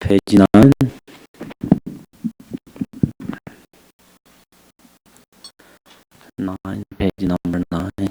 page 9. Page number 9.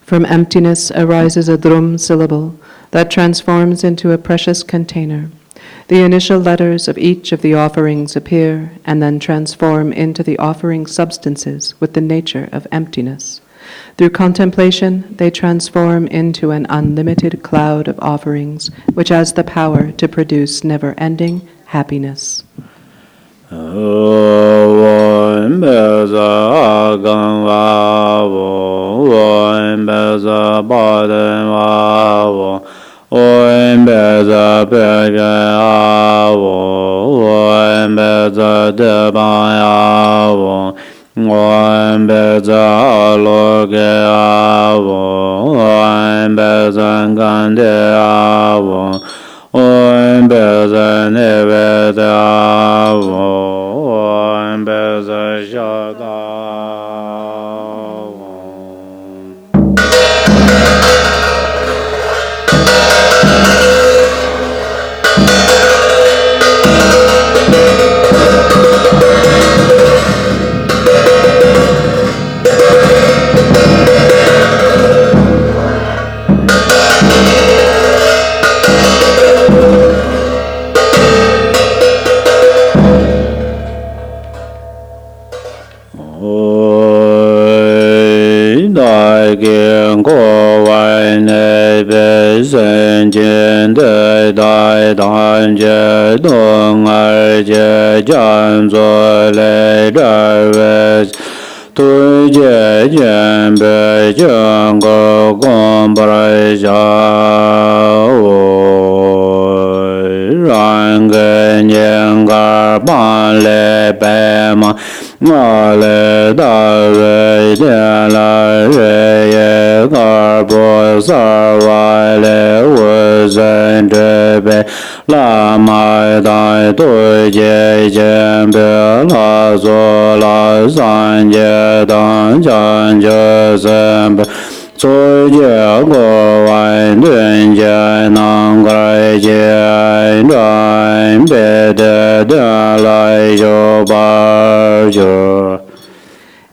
From emptiness arises a drum syllable that transforms into a precious container. The initial letters of each of the offerings appear and then transform into the offering substances with the nature of emptiness. Through contemplation, they transform into an unlimited cloud of offerings, which has the power to produce never-ending happiness.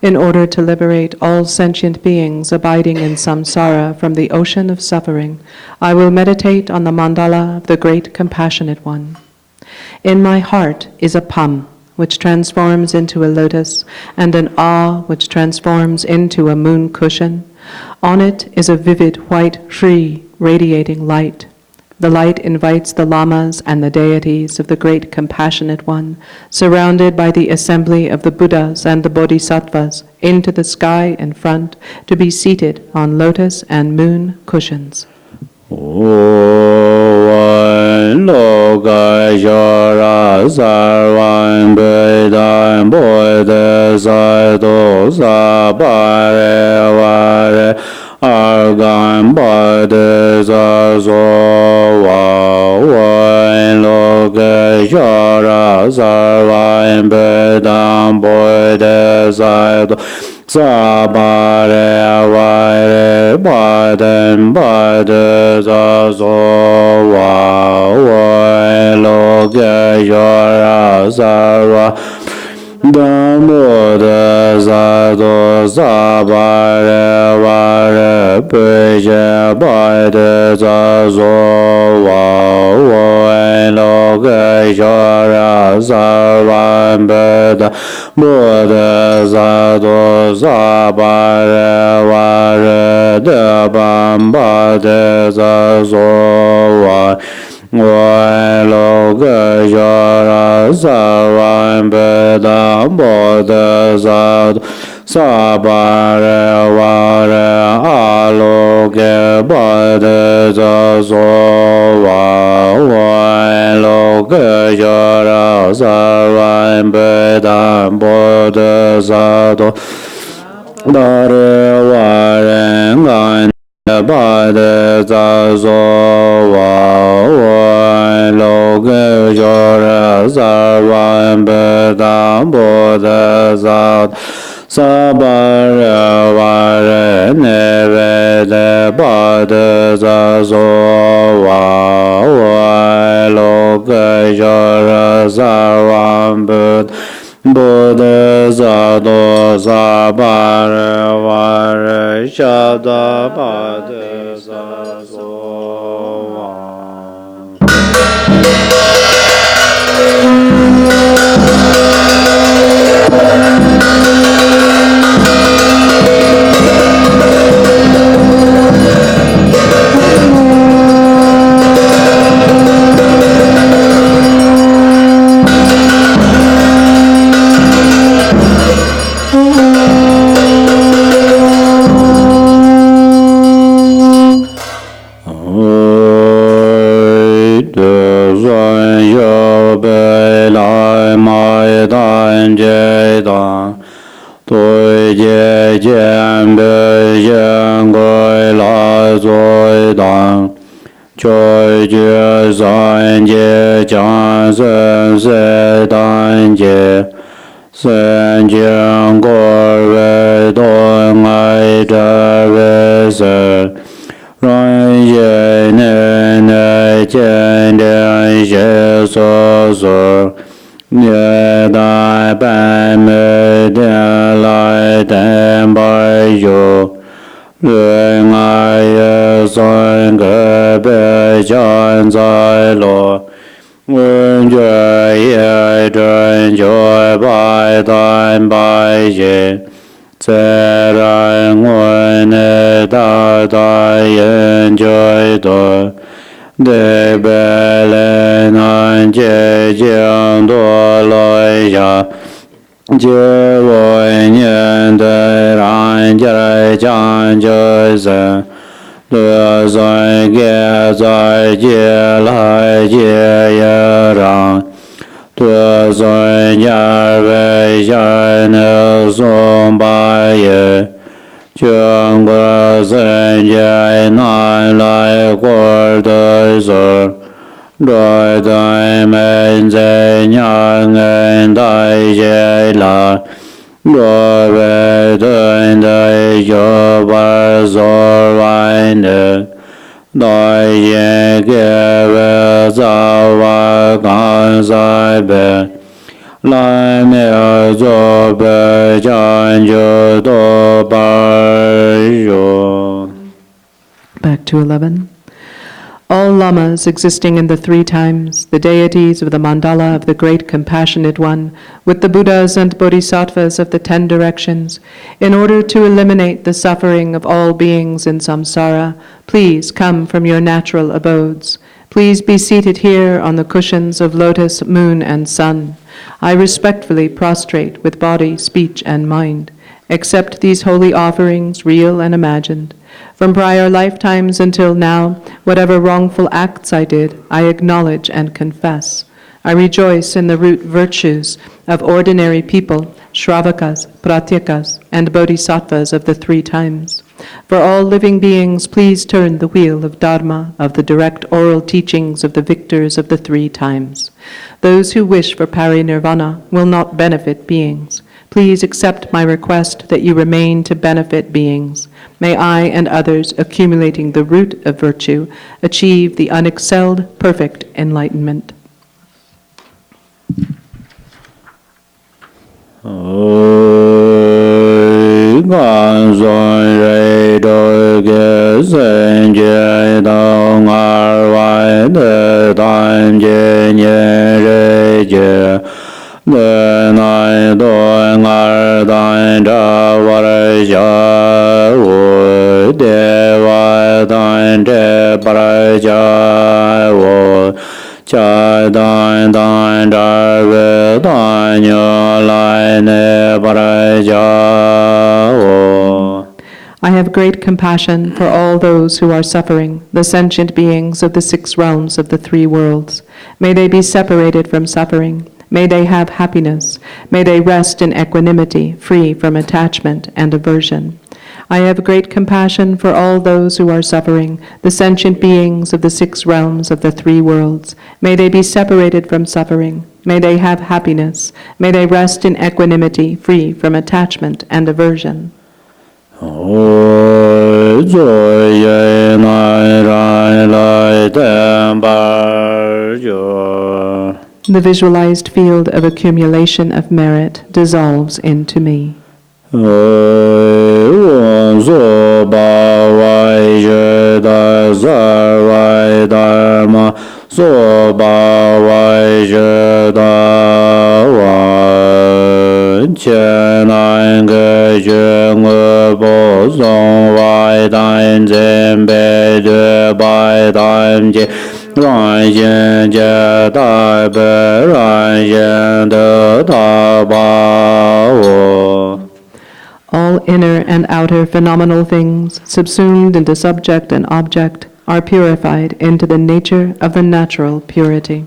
In order to liberate all sentient beings abiding in samsara from the ocean of suffering, I will meditate on the mandala of the Great Compassionate One. In my heart is a pam, which transforms into a lotus, and an ah, which transforms into a moon cushion. On it is a vivid white shri radiating light. The light invites the lamas and the deities of the Great Compassionate One, surrounded by the assembly of the Buddhas and the Bodhisattvas, into the sky in front to be seated on lotus and moon cushions. Bui Je Bai De Za Zo Wa Wai Lo Ge Xia Ra Sa Wan Be Da Bo De Za Do Sa Ba Re Wa Re De Ban Ba De Za Zo Wa Wai Lo Ge Xia Ra Sa Wan Be Da Bo De Za Do Sa Ba Re Wa Re A Lo Ge Ba De Za Zo Wa Wai Lo Ge Xia Ra Sa Wan Be Da Bo De Za Do Da Re Wa Re Gan Ba De Za Zo Wa Wai Lo Ge Xia Ra Sa Wan Be Da Bo De Za Do Sa Ba Re Wa Re Ne Ve De Ba De Za Zo Wa Wai Lo Ge Xia Ra Sa Wan Be Bo De Za Do Sa Ba Re Wa Re Sha Da Ba De Za Zo Wa De Bele Nan Jie Jiang Do Loi Ya Jie Wei Nian De Ran Jie Jiang Jie Zhen De Zai Ge Zai Jie Lai Jie Ye Rang De Zai Jia Wei Jia Ne Song Ba Ye Jiang Gu Zhen Jie Nan Lai Guo De Zhe Doi Dai Men Zhe Nyang En Dai Jie La Doi Wei Den Dai Yo Ba Zo Wai Ne Dai Ye Ge Wei Zao Wa Gan Zai Be Lai Miao Zo Be Jian Ju Do Ba Yu. Back to 11. All lamas existing in the three times, the deities of the mandala of the Great Compassionate One, with the Buddhas and Bodhisattvas of the 10 directions, in order to eliminate the suffering of all beings in samsara, please come from your natural abodes. Please be seated here on the cushions of lotus, moon, and sun. I respectfully prostrate with body, speech, and mind. Accept these holy offerings, real and imagined. From prior lifetimes until now, whatever wrongful acts I did, I acknowledge and confess. I rejoice in the root virtues of ordinary people, Shravakas, Pratyakas, and Bodhisattvas of the three times. For all living beings, please turn the wheel of Dharma, of the direct oral teachings of the victors of the three times. Those who wish for parinirvana will not benefit beings. Please accept my request that you remain to benefit beings. May I and others, accumulating the root of virtue, achieve the unexcelled perfect enlightenment. gan son rei do ge sen je dong ar wai de dan je nye re je de nai do ngar dan da wa re ja wo de wa dan de pa ra ja wo cha dan dan da ve dan yo lai ne pa ra ja wo. I have great compassion for all those who are suffering, the sentient beings of the 6 realms of the 3 worlds. May they be separated from suffering. May they have happiness. May they rest in equanimity, free from attachment and aversion. I have great compassion for all those who are suffering, the sentient beings of the 6 realms of the 3 worlds. May they be separated from suffering. May they have happiness. May they rest in equanimity, free from attachment and aversion. The visualized field of accumulation of merit dissolves into me. All inner and outer phenomenal things, subsumed into subject and object, are purified into the nature of the natural purity.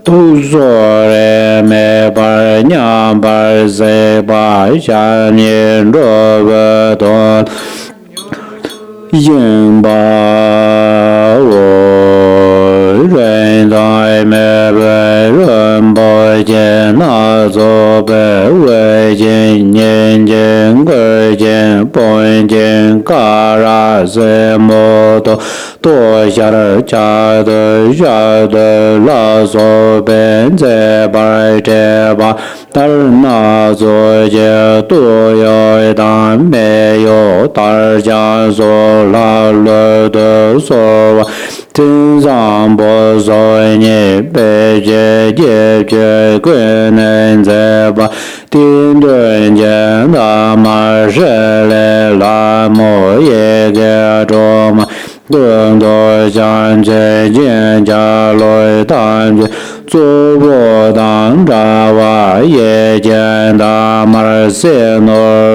tu so re me par nyam par se pa sha ni ro ve don yin ba wo ren dai me be ren bo jian na zo be wei jin nian jin ge jin bon jin ga ra se mo do多下的家的下的拉索本在白这吧，但是那做些都有但没有大家所拉了的所谓。天上不说你被解决困难在吧，天顿见他妈是来拉莫也给着嘛。更多向前进加来谈去，做不当扎瓦也见他马西诺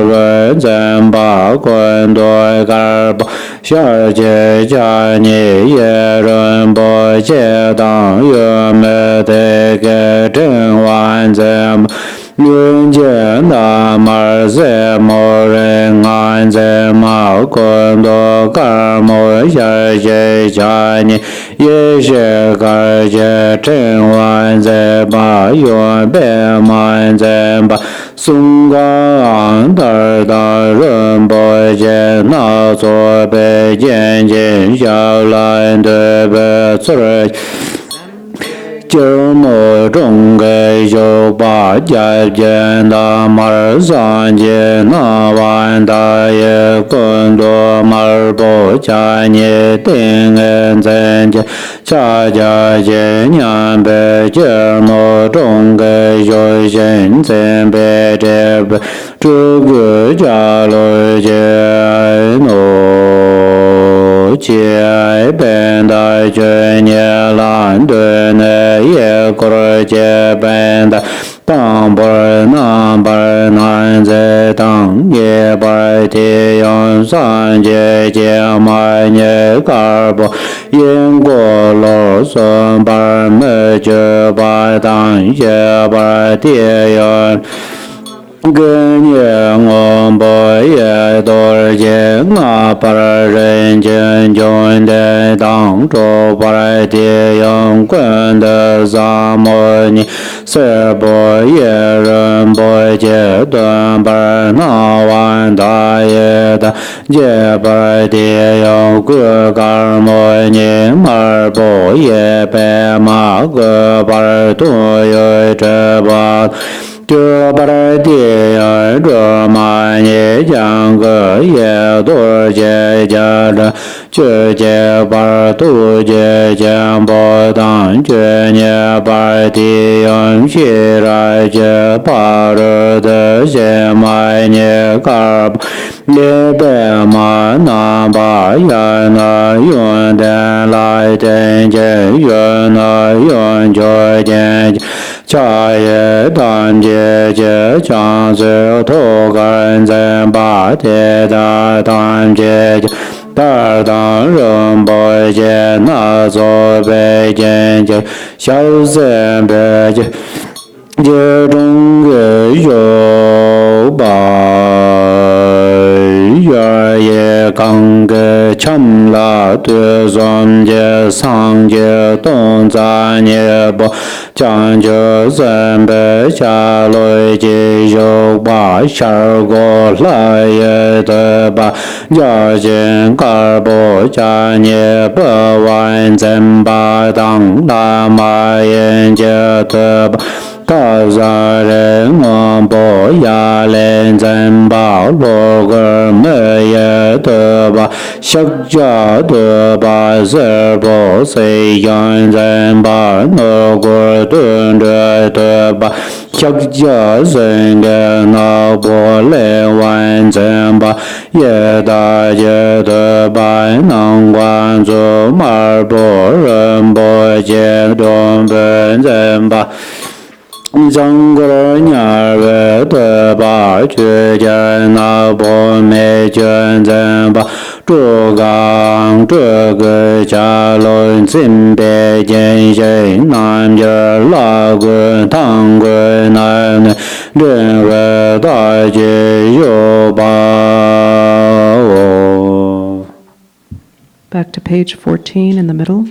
人真把关多干不下界加你也人不接当有没得个真完整。人间大马赛莫人安在马昆多干莫下些家你也是感觉真完在把原本满在把松冈的大人不见那座被渐渐下来的被刺就某种给就把家见的马儿上街那晚大爷更多马儿不家你定恩真见家家见娘被就某种给就现在被这被这个家里见我接本的觉念烂对呢也过接本的当不难不难在当也不提用三节节买你干不因过了算不没就把当也不提用跟你我不也多见啊，把人间中的当中把地用滚的萨摩尼，是不也人不阶段把那完大爷的，也把地用个干摩尼，而不也白马个把多有这把。这把地儿这嘛你讲个也多节家着，这节把都节讲不当这你把地用起来这把着的些买你干你别嘛那把呀那用的来真正用那用就真家也当节节将最头干真把铁的当节大当人不见那座北京就小三北京这种个有吧月也刚个强拉对双节上节东咱也不将就三百下来就有把下过来也得把家境干不家也不完整把当大马眼界得把大家人我不压力真把罗个没也得把小家得把事不谁样真把我个蹲着得把小家人个那不来完整把也大也得把能关注马不人不见中本真把整个年儿的把去见那不没见真把 zhu gang zhe ge jia lun zin bie jian xie nan jie la gu tang gu nan ren wei da jie yu ba wo. Back to page 14 in the middle.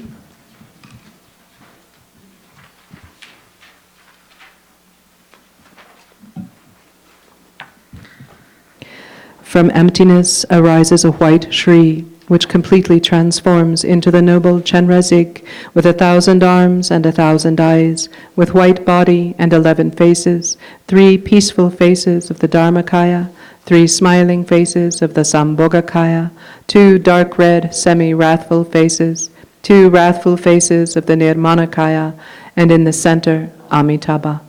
From emptiness arises a white Shri, which completely transforms into the noble Chenrezig, with 1,000 arms and 1,000 eyes, with white body and 11 faces, 3 peaceful faces of the Dharmakaya, 3 smiling faces of the Sambhogakaya, 2 dark red semi-wrathful faces, 2 wrathful faces of the Nirmanakaya, and in the center, Amitabha.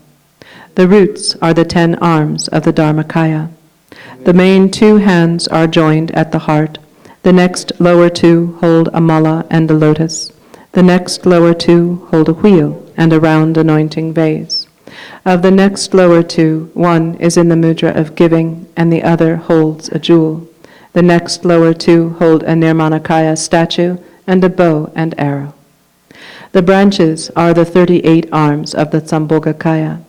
The roots are the 10 arms of the Dharmakaya. The main 2 hands are joined at the heart. The next lower 2 hold a mala and a lotus. The next lower 2 hold a wheel and a round anointing vase. Of the next lower 2, one is in the mudra of giving and the other holds a jewel. The next lower 2 hold a Nirmanakaya statue and a bow and arrow. The branches are the 38 arms of the Sambhogakaya.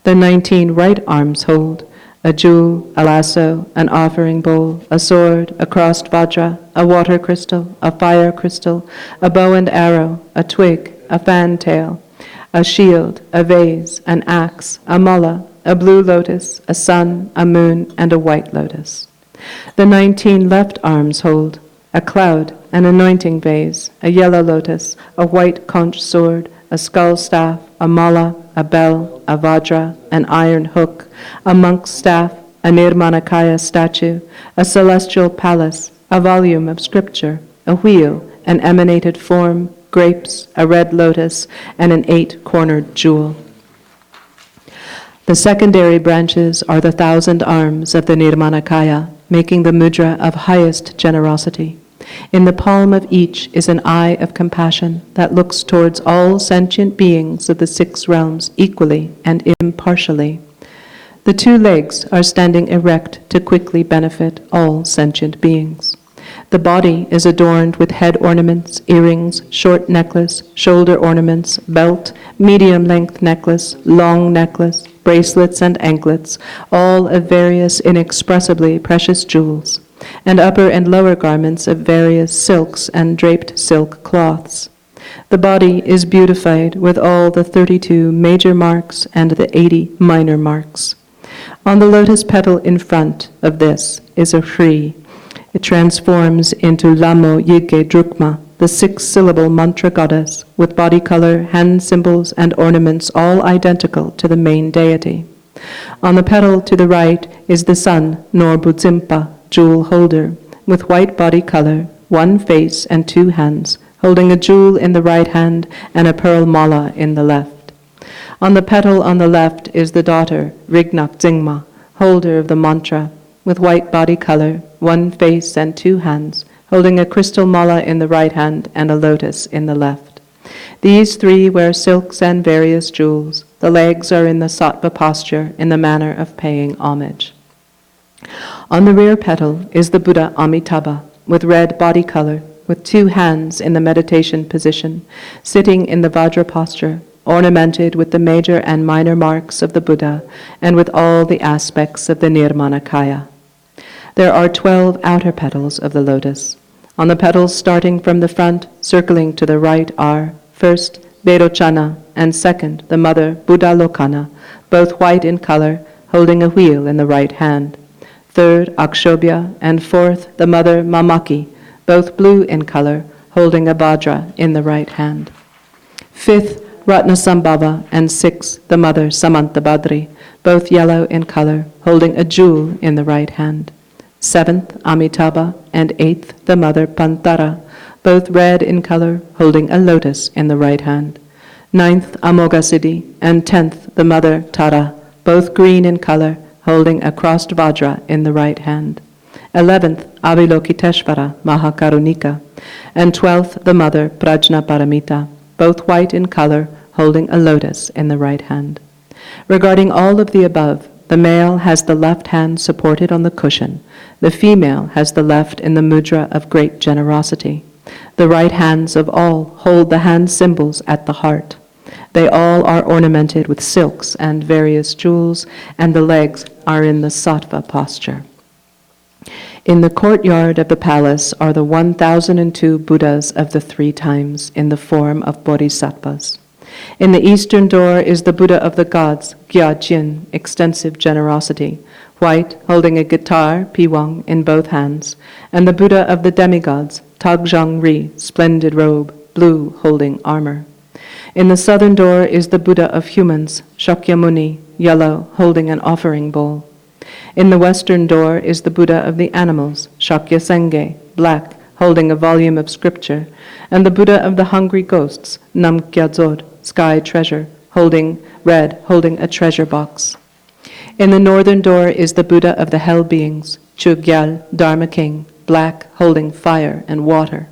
The 19 right arms hold a jewel, a lasso, an offering bowl, a sword, a crossed vajra, a water crystal, a fire crystal, a bow and arrow, a twig, a fantail, a shield, a vase, an axe, a mala, a blue lotus, a sun, a moon, and a white lotus. The 19 left arms hold a cloud, an anointing vase, a yellow lotus, a white conch sword, a skull staff, a mala, a bell, a vajra, an iron hook, a monk's staff, a Nirmanakaya statue, a celestial palace, a volume of scripture, a wheel, an emanated form, grapes, a red lotus, and an 8-cornered jewel. The secondary branches are the 1,000 arms of the Nirmanakaya, making the mudra of highest generosity. In the palm of each is an eye of compassion that looks towards all sentient beings of the 6 realms equally and impartially. The 2 legs are standing erect to quickly benefit all sentient beings. The body is adorned with head ornaments, earrings, short necklace, shoulder ornaments, belt, medium-length necklace, long necklace, bracelets and anklets, all of various inexpressibly precious jewels, and upper and lower garments of various silks and draped silk cloths. The body is beautified with all the 32 major marks and the 80 minor marks. On the lotus petal in front of this is a Shri. It transforms into Lamo Yige Drukma, the 6-syllable mantra goddess, with body color, hand symbols, and ornaments all identical to the main deity. On the petal to the right is the sun, Norbutsimpa, jewel holder, with white body color, 1 face and 2 hands, holding a jewel in the right hand and a pearl mala in the left. On the petal on the left is the daughter, Rignak Dzingma, holder of the mantra, with white body color, 1 face and 2 hands, holding a crystal mala in the right hand and a lotus in the left. These 3 wear silks and various jewels. The legs are in the sattva posture in the manner of paying homage. On the rear petal is the Buddha Amitabha, with red body color, with 2 hands in the meditation position, sitting in the Vajra posture, ornamented with the major and minor marks of the Buddha, and with all the aspects of the Nirmanakaya. There are 12 outer petals of the lotus. On the petals starting from the front, circling to the right are, first, Berochana, and second, the mother Buddhalokana, both white in color, holding a wheel in the right hand. Third, Akshobhya, and fourth, the mother Mamaki, both blue in color, holding a vajra in the right hand. Fifth, Ratnasambhava, and sixth, the mother Samantabhadri, both yellow in color, holding a jewel in the right hand. Seventh, Amitabha, and eighth, the mother Pantara, both red in color, holding a lotus in the right hand. Ninth, Amoghasiddhi, and 10th, the mother Tara, both green in color, holding a crossed vajra in the right hand. 11th, Avilokiteshvara, Mahakarunika, and 12th, the mother Prajna Paramita, both white in color, holding a lotus in the right hand. Regarding all of the above, the male has the left hand supported on the cushion, The female has the left in the mudra of great generosity. The right hands of all hold the hand symbols at the heart. They all are ornamented with silks and various jewels, and the legs are in the sattva posture. In the courtyard of the palace are the 1,002 Buddhas of the 3 times in the form of bodhisattvas. In the eastern door is the Buddha of the gods, Gyajin, extensive generosity, white, holding a guitar, piwang, in both hands, and the Buddha of the demigods, Tagjang Ri, splendid robe, blue, holding armor. In the southern door is the Buddha of humans, Shakyamuni, yellow, holding an offering bowl. In the western door is the Buddha of the animals, Shakyasenge, black, holding a volume of scripture, and the Buddha of the hungry ghosts, Namkyadzod, sky treasure, holding a treasure box. In the northern door is the Buddha of the hell beings, Chugyal, Dharma king, black, holding fire and water.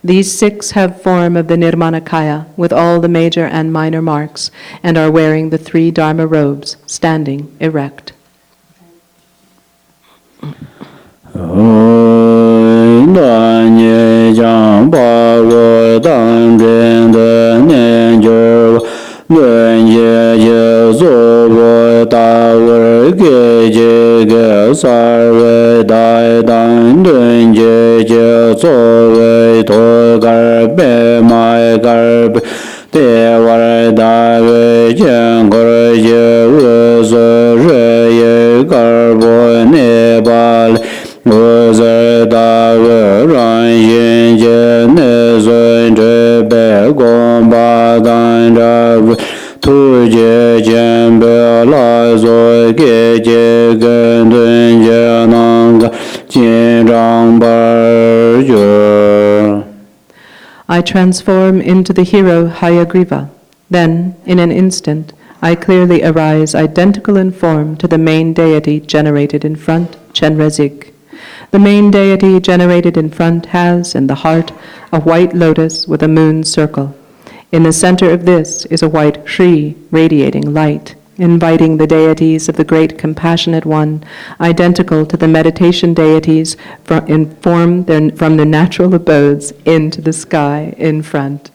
These 6 have form of the Nirmanakaya, with all the major and minor marks, and are wearing the 3 Dharma robes, standing erect. I transform into the hero Hayagriva. Then, in an instant, I clearly arise identical in form to the main deity generated in front, Chenrezig. The main deity generated in front has, in the heart, a white lotus with a moon circle. In the center of this is a white Shri radiating light, inviting the deities of the great compassionate one, identical to the meditation deities from their natural abodes into the sky in front.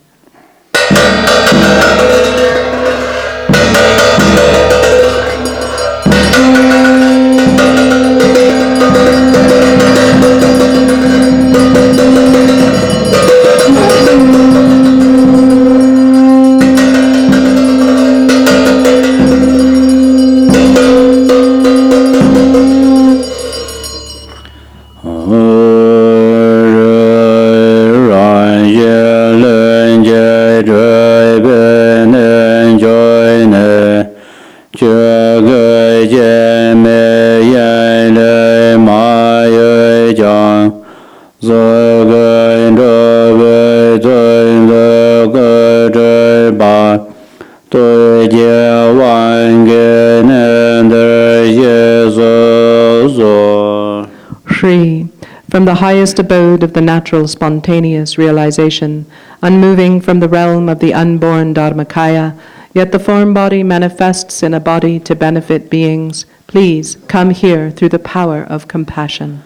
Shri, from the highest abode of the natural spontaneous realization, unmoving from the realm of the unborn Dharmakaya, yet the form body manifests in a body to benefit beings, please come here through the power of compassion.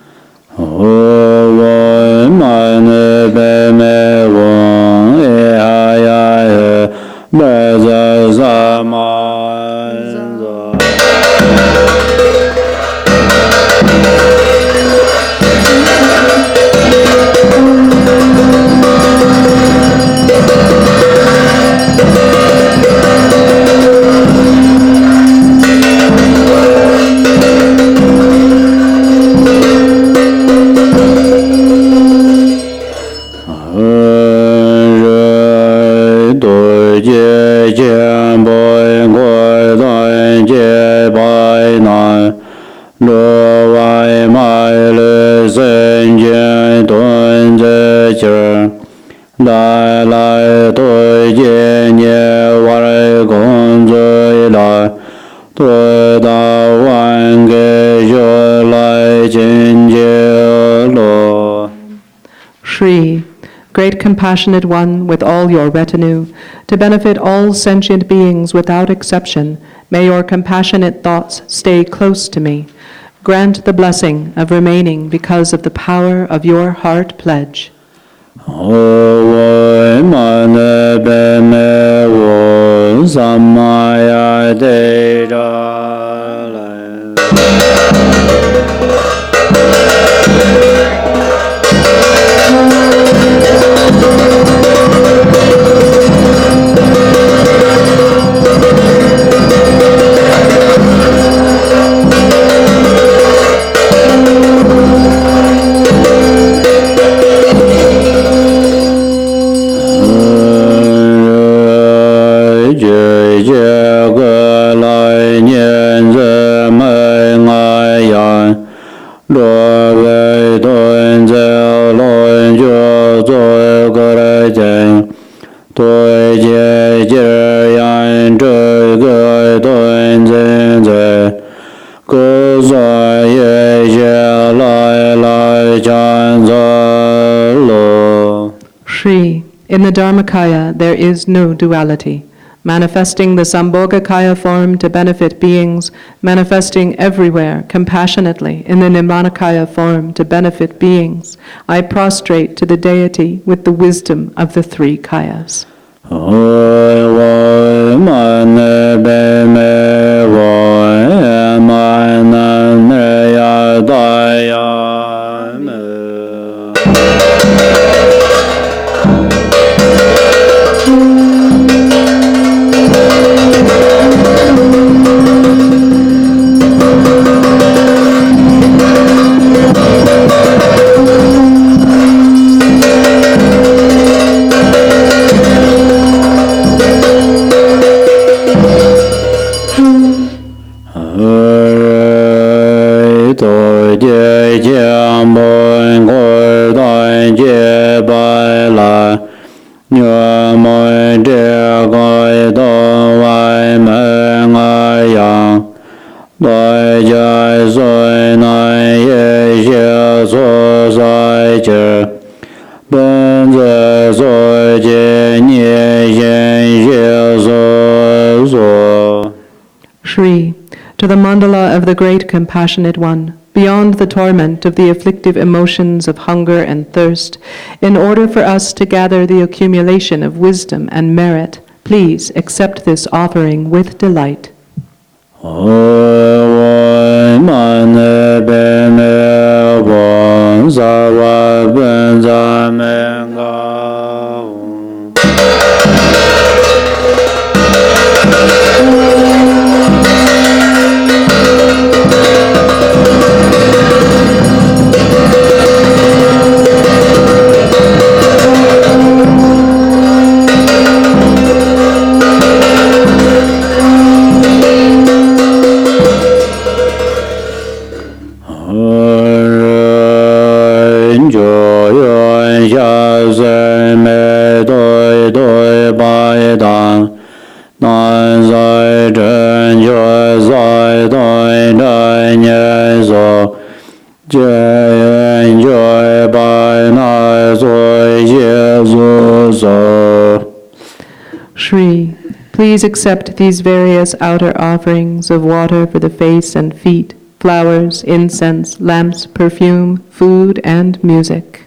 Shri, great compassionate one, with all your retinue, to benefit all sentient beings without exception, may your compassionate thoughts stay close to me. grant the blessing of remaining because of the power of your heart pledge. Shri, in the Dharmakaya there is no duality. Manifesting the Sambhogakaya form to benefit beings, manifesting everywhere compassionately in the Nirmanakaya form to benefit beings, I prostrate to the deity with the wisdom of the three kayas. Shri, to the mandala of the great compassionate one, beyond the torment of the afflictive emotions of hunger and thirst, in order for us to gather the accumulation of wisdom and merit, please accept this offering with delight. Shri, please accept these various outer offerings of water for the face and feet, flowers, incense, lamps, perfume, food, and music.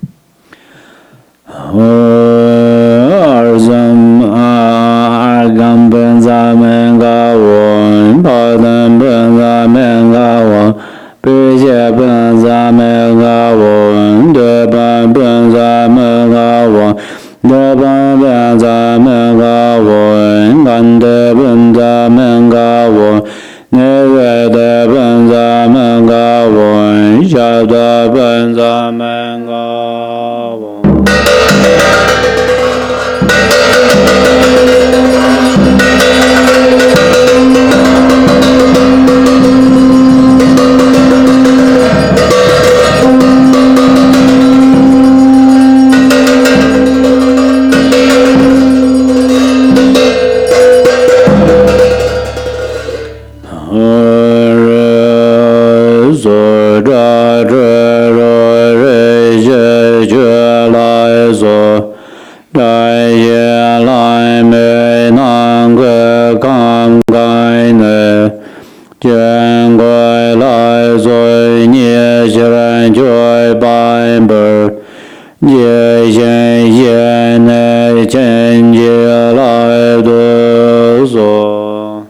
见现内见解来度所。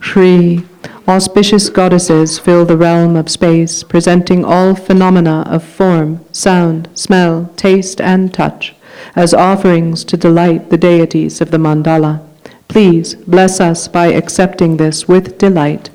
Shri, auspicious goddesses fill the realm of space, presenting all phenomena of form, sound, smell, taste, and touch, as offerings to delight the deities of the mandala. Please bless us by accepting this with delight.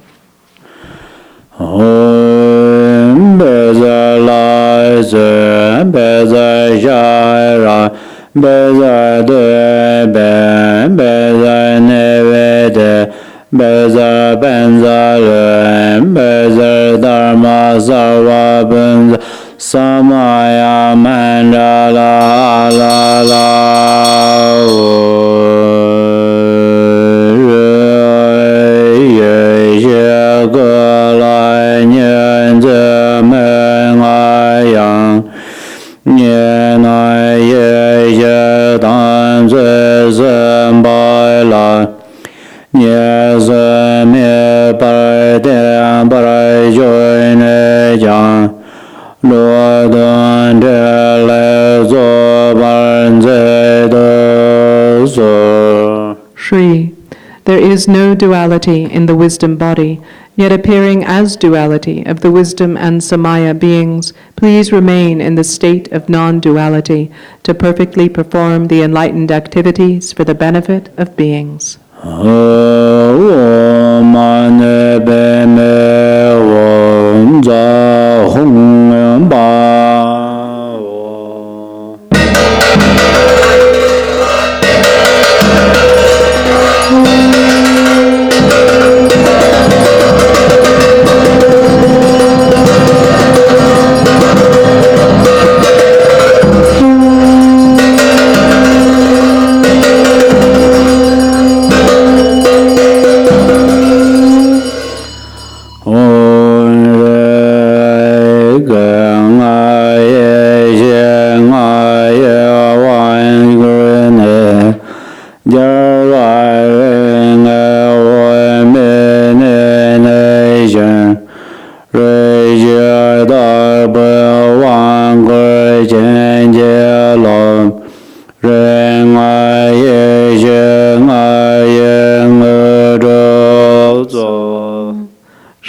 Om Beza Lai Ze Beza Shaira Beza De Ben Beza Nevede Beza Benza Ren Beza Dharma Sarva Benza Samaya Mandala La La Shri, there is no duality in the wisdom body, yet appearing as duality of the wisdom and samaya beings, please remain in the state of non-duality to perfectly perform the enlightened activities for the benefit of beings.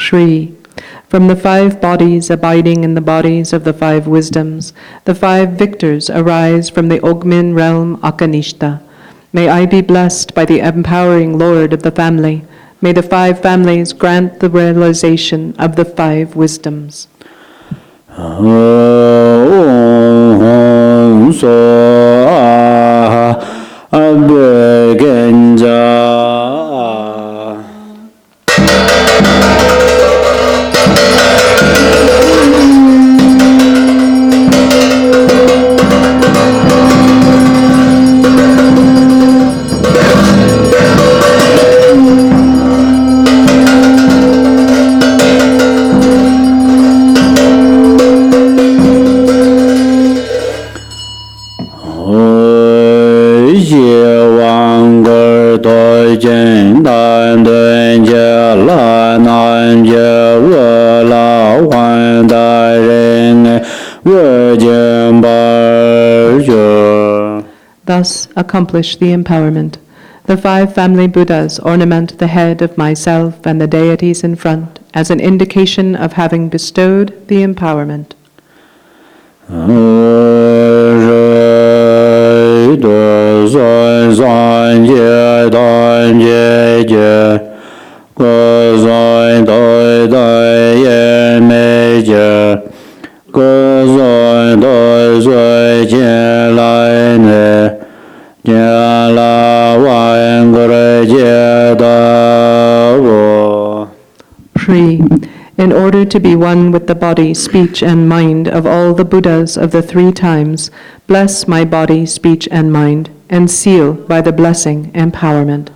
Shri, from the 5 bodies abiding in the bodies of the 5 wisdoms, the 5 victors arise from the Ogmin realm Akanishta. May I be blessed by the empowering Lord of the family. May the 5 families grant the realization of the 5 wisdoms. Thus accomplish the empowerment. The 5 family Buddhas ornament the head of myself and the deities in front as an indication of having bestowed the empowerment. Shri, in order to be one with the body, speech, and mind of all the Buddhas of the 3 times, bless my body, speech, and mind, and seal by the blessing empowerment.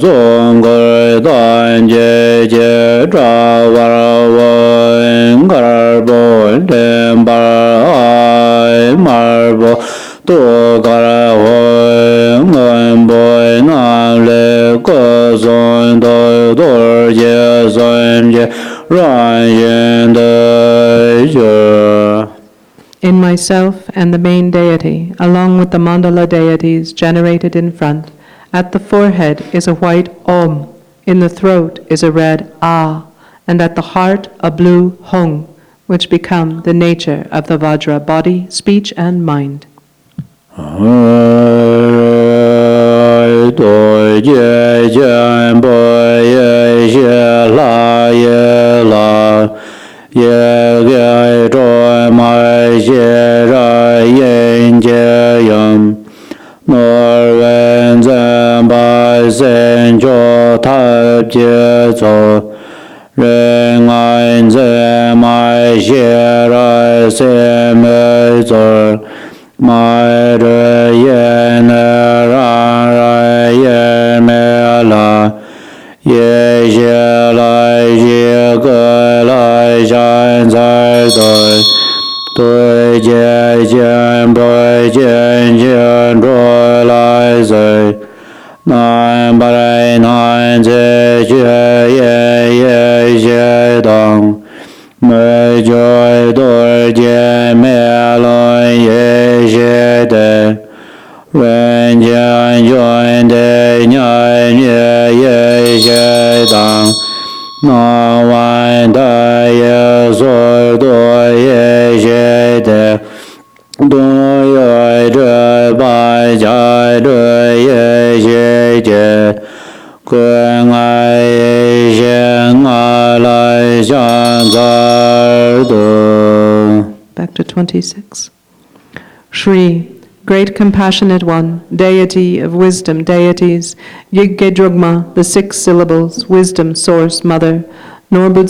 zong gui dan jie jie zha wa wen gar bo den ba ai mar bo tu gar wen ngan bo na le ge zong de du jie zong jie ran yin de jie. In myself and the main deity, along with the mandala deities generated in front, at the forehead is a white Om, in the throat is a red A, and at the heart a blue Hong, which become the nature of the Vajra body, speech, and mind. mai re yen ra ra yen me la ye ye lai ye ge lai shan zai doi doi jie jian boi jian jian zhuo lai zai nan ba lai nan jie jie ye ye jie dong me joy dor jie me lai ye jie de wen jian yuan de nian ye ye jie dang na wan da ye zoi dor ye jie de du ye zhe bai jia de ye jie jie Kun ai xian a lai xian zai de. Back to 26. Shri, Great Compassionate One, Deity of Wisdom, Deities, Yigge Drugma, the 6 syllables, Wisdom, Source, Mother, Norbu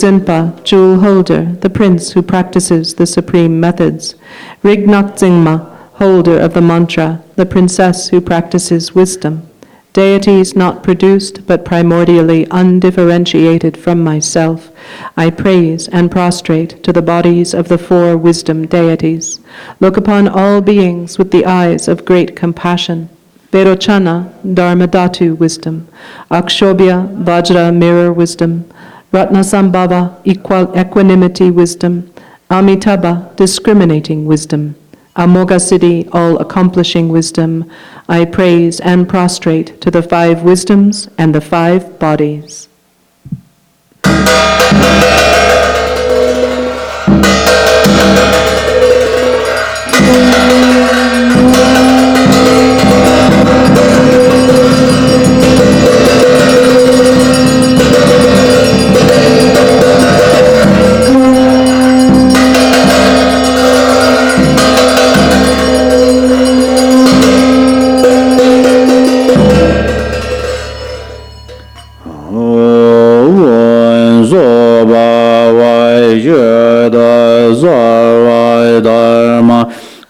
Jewel Holder, the Prince who practices the Supreme Methods, Rignak Zingma, Holder of the Mantra, the Princess who practices Wisdom, Deities not produced but primordially undifferentiated from myself, I praise and prostrate to the bodies of the 4 wisdom deities. Look upon all beings with the eyes of great compassion. Verochana, Dharmadhatu wisdom. Akshobhya, Vajra mirror wisdom. Ratnasambhava, equanimity wisdom. Amitabha, discriminating wisdom. Amoghasiddhi, all-accomplishing wisdom, I praise and prostrate to the 5 wisdoms and the 5 bodies.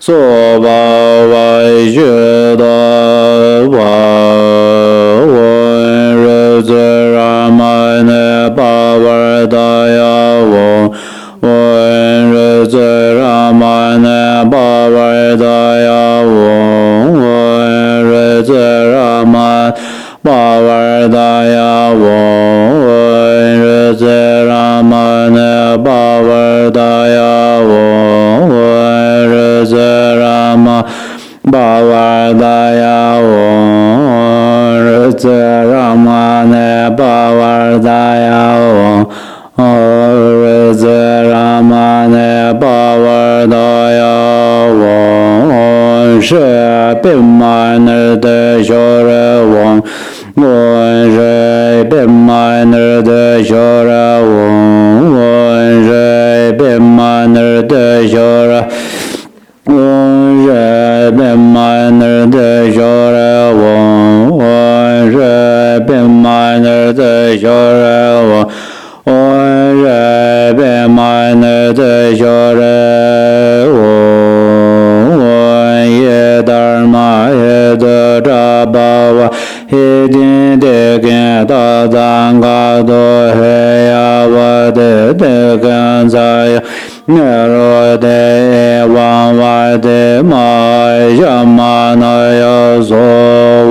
So ba wai jue da wa wen re zi ra ma ne ba wa da ya wo wen re zi ra ma ne ba wa da ya wo wen re zi ra ma ba wa da ya wo wen re zi ra ma ne ba wa da ya wo wen re zi ra ma ba wa da ya wo re zi ra ma ne ba wa da ya wo re zi ra ma ne ba wa da ya wo shi bin ma ne de xiao re wang wen shi bin ma ne de xiao re wang wen shi bin ma ne de xiao re wen shi bin ma ne de xiao re wang wen shi bin ma ne de xiao re wang wen shi bin ma ne de xiao re wang wen ye dharma ye de zha ba wa he din de gen da zang ga do he ya wa de gan za ya ne ro de wang wa de ma ya ma na ya zo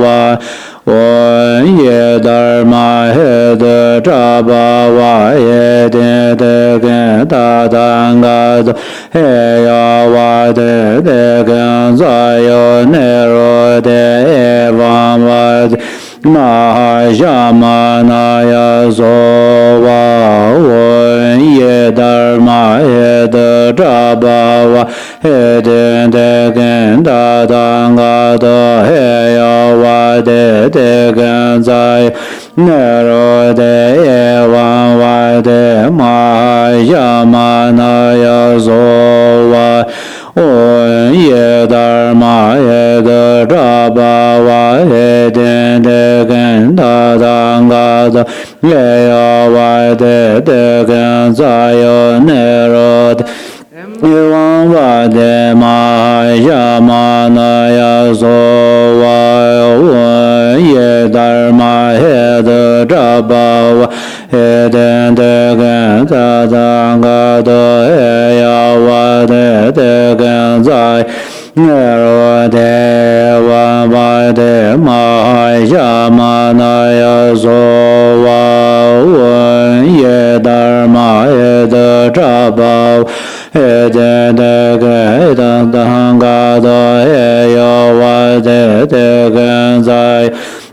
wa wen ye dharma he de cha ba wa ye de gen da zang ga do he ya wa de gan za yo ne ro de wang wa de ma ya ma na ya zo wa wen ye dharma he de cha ba wa he de gen da dang ga do he ya wa de gan za ne ro de wang wa de ma ya ma na ya zo wa wen ye dharma he de cha ba wa he de gen da dang ga do he ya wa de gan za yo ne ro de wang wa de ma ya ma na ya zo wa wen ye dharma he de cha ba wa he de gan da dang ga do he ya wa de gan za ne ro de wang wa de ma ya ma na ya zo wa wen ye dharma he de cha ba wa he de gan da ga do he ya wa de gan za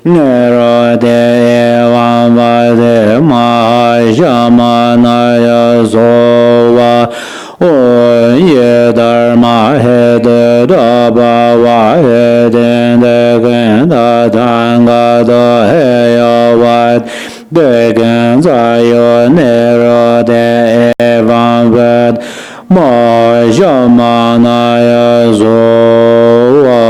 ne ro de wang wa de ma ya ma na ya zo wa wen ye dharma he de cha ba wa he de gan da ga do he ya wa de gan za yo ne ro de wang wa ma ya ma na ya zo wa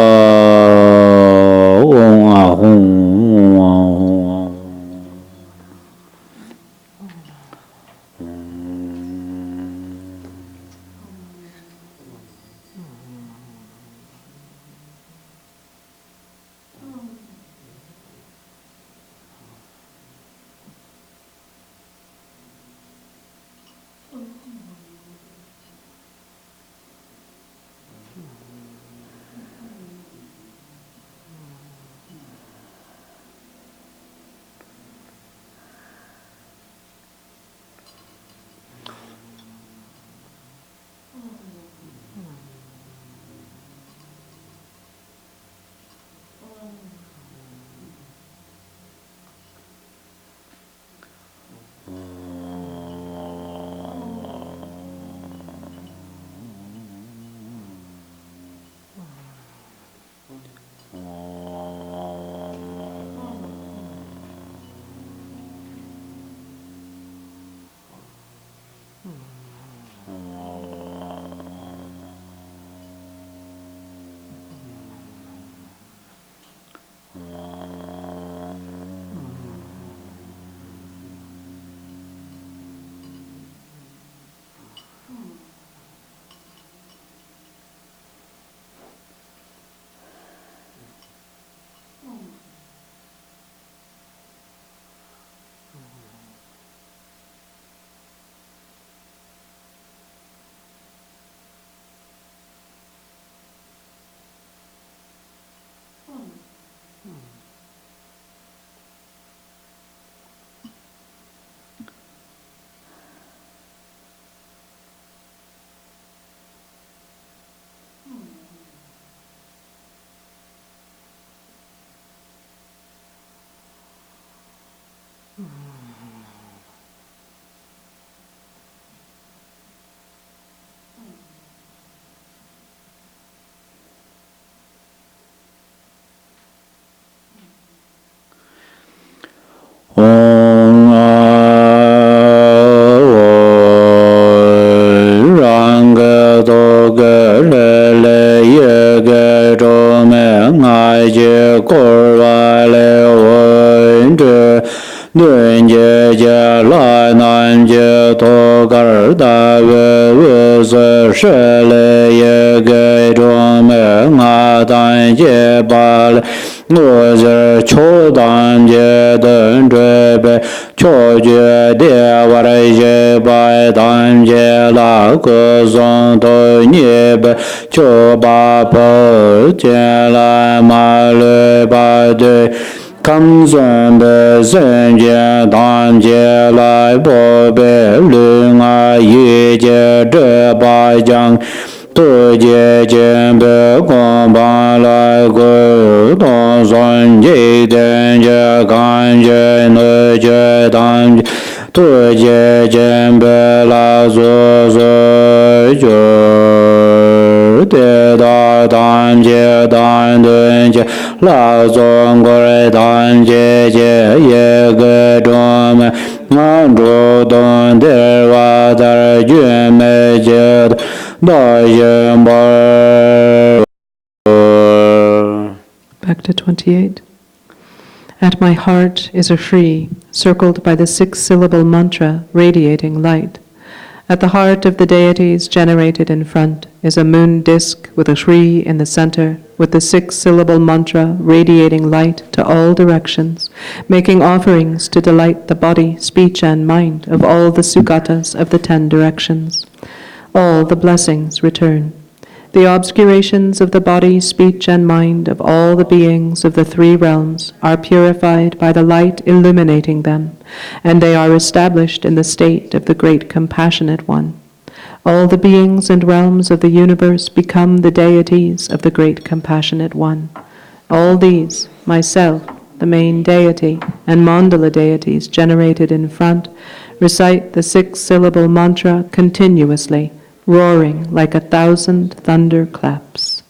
我是求当界等准备，求决定我的一百当界那个松头你被求把破见来马律把对。康顺的圣洁当界来破被灵啊一界这八将多界见被光盘来归东顺界天界感觉内界当界多界见被来做所觉跌倒当界当顿界老中国人当界界一个中门安住东地瓦在绝美界大仙宝。Back to 28. At my heart is a tree, circled by the 6-syllable mantra radiating light. At the heart of the deities generated in front is a moon disk with a tree in the center, with the 6-syllable mantra radiating light to all directions, making offerings to delight the body, speech, and mind of all the sugatas of the 10 directions. All the blessings return. The obscurations of the body, speech, and mind of all the beings of the 3 realms are purified by the light illuminating them, and they are established in the state of the great compassionate one. All the beings and realms of the universe become the deities of the great compassionate one. All these, myself, the main deity, and mandala deities generated in front, recite the 6-syllable mantra continuously, roaring like 1,000 thunder claps.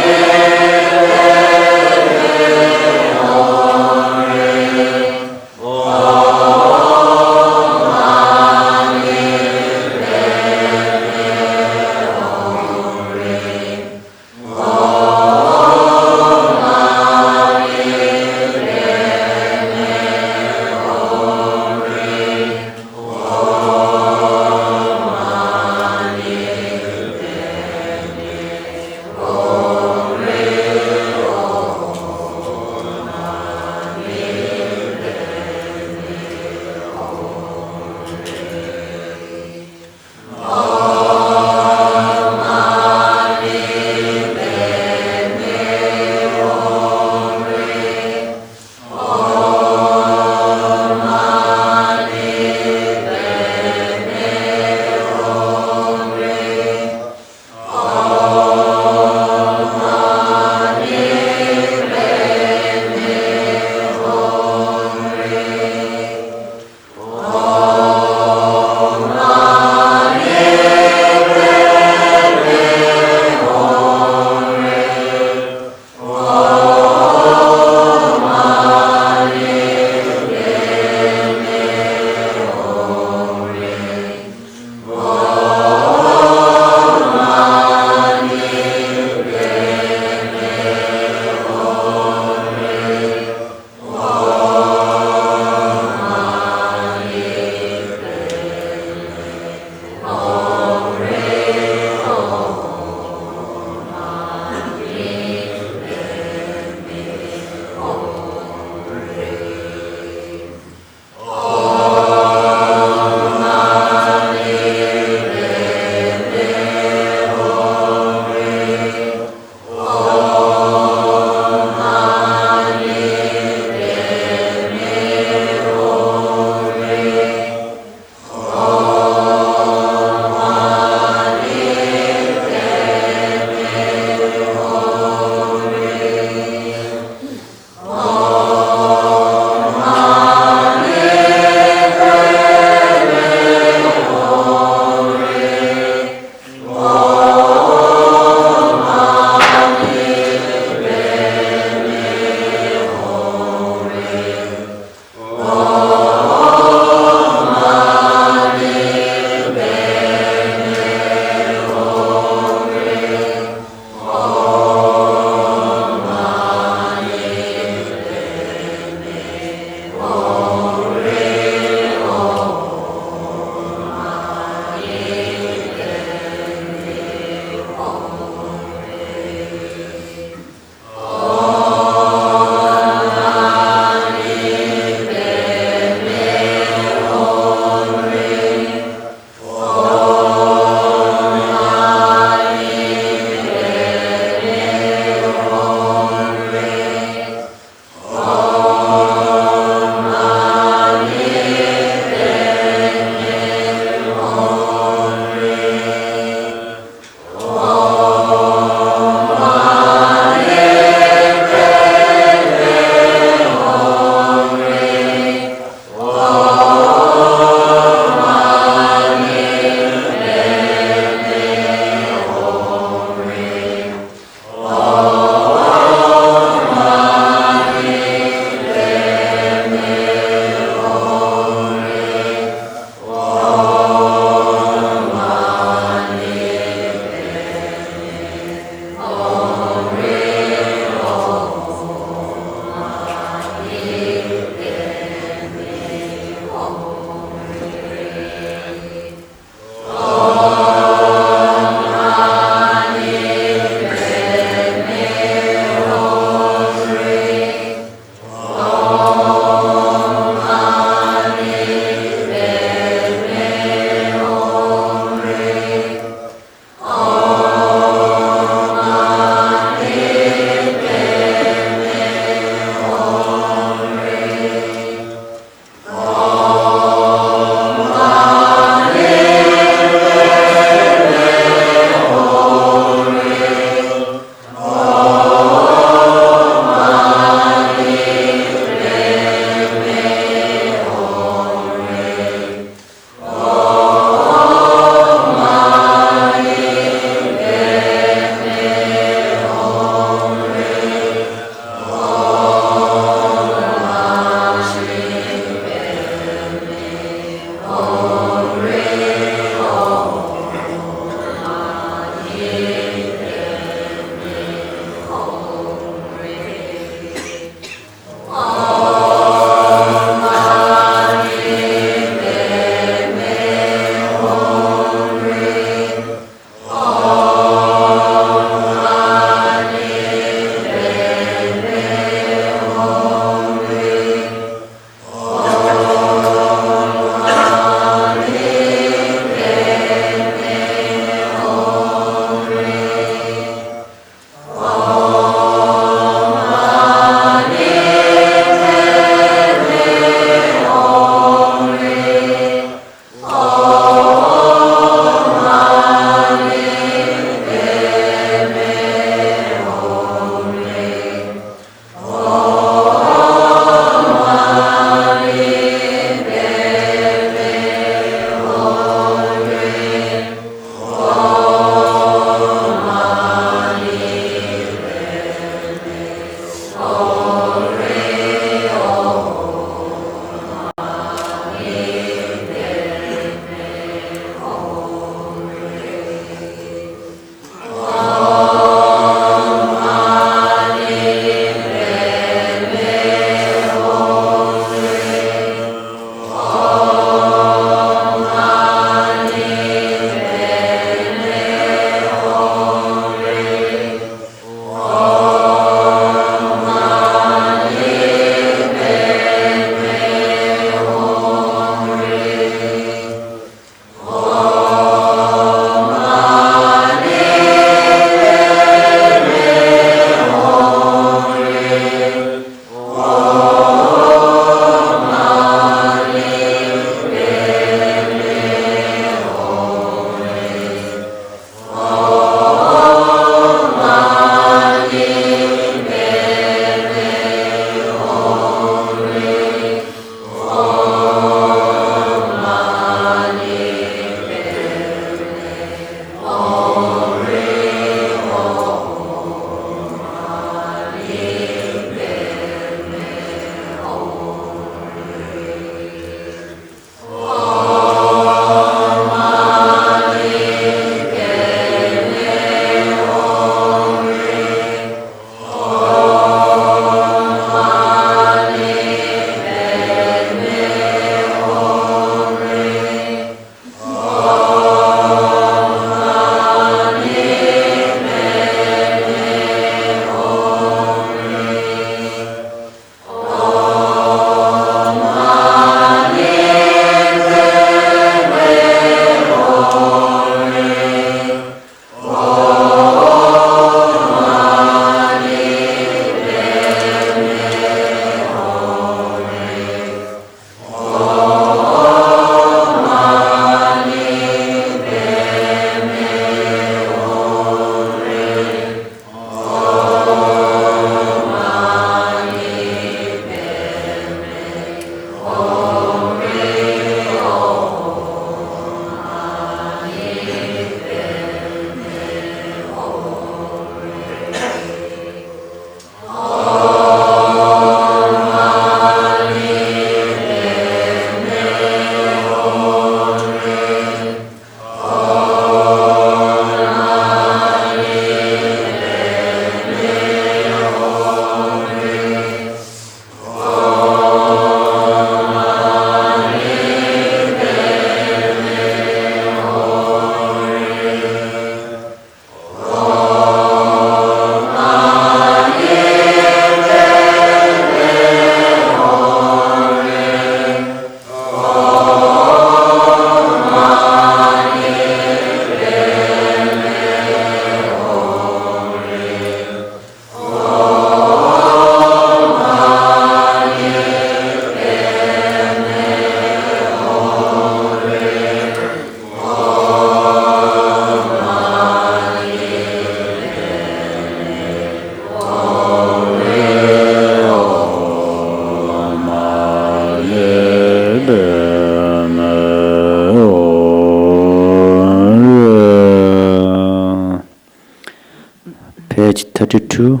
32.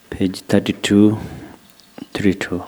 Page 32, 32.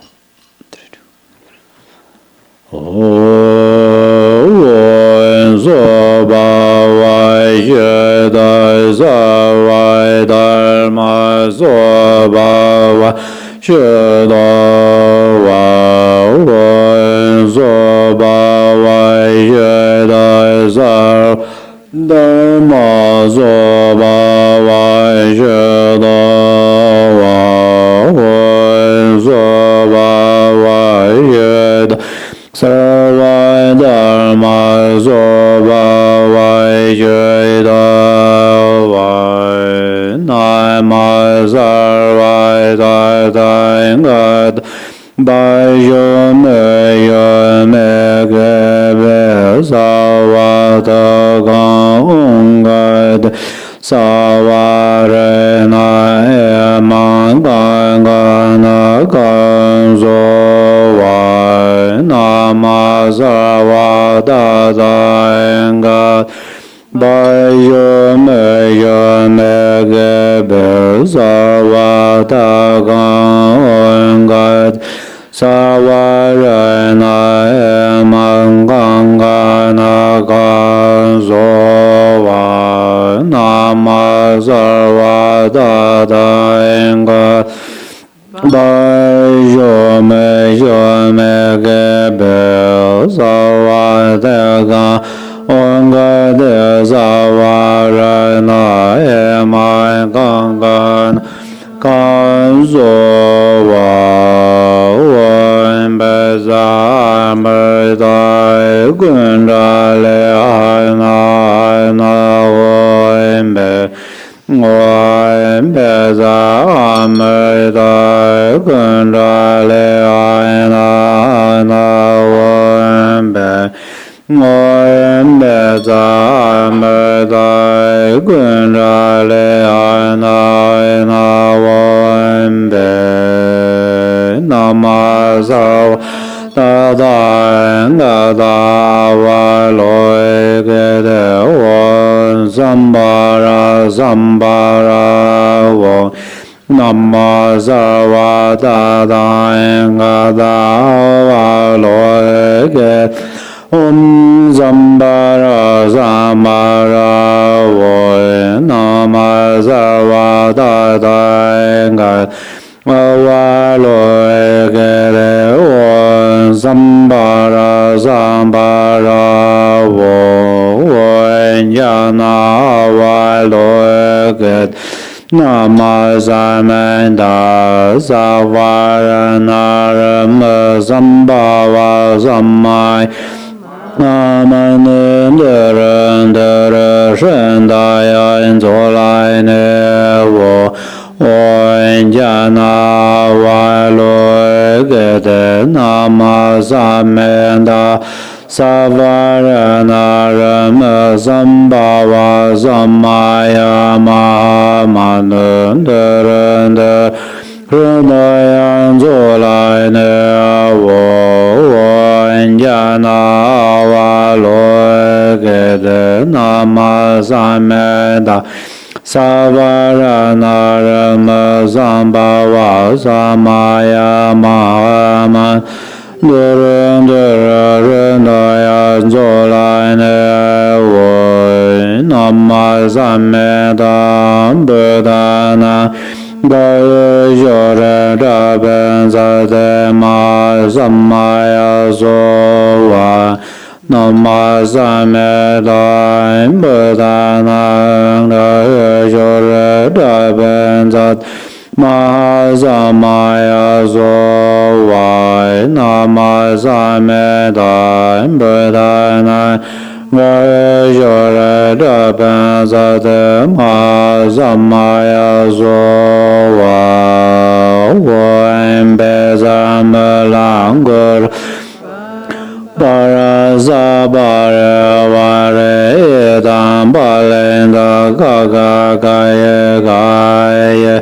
Para sa para vare tam palenda kaka kaya kaya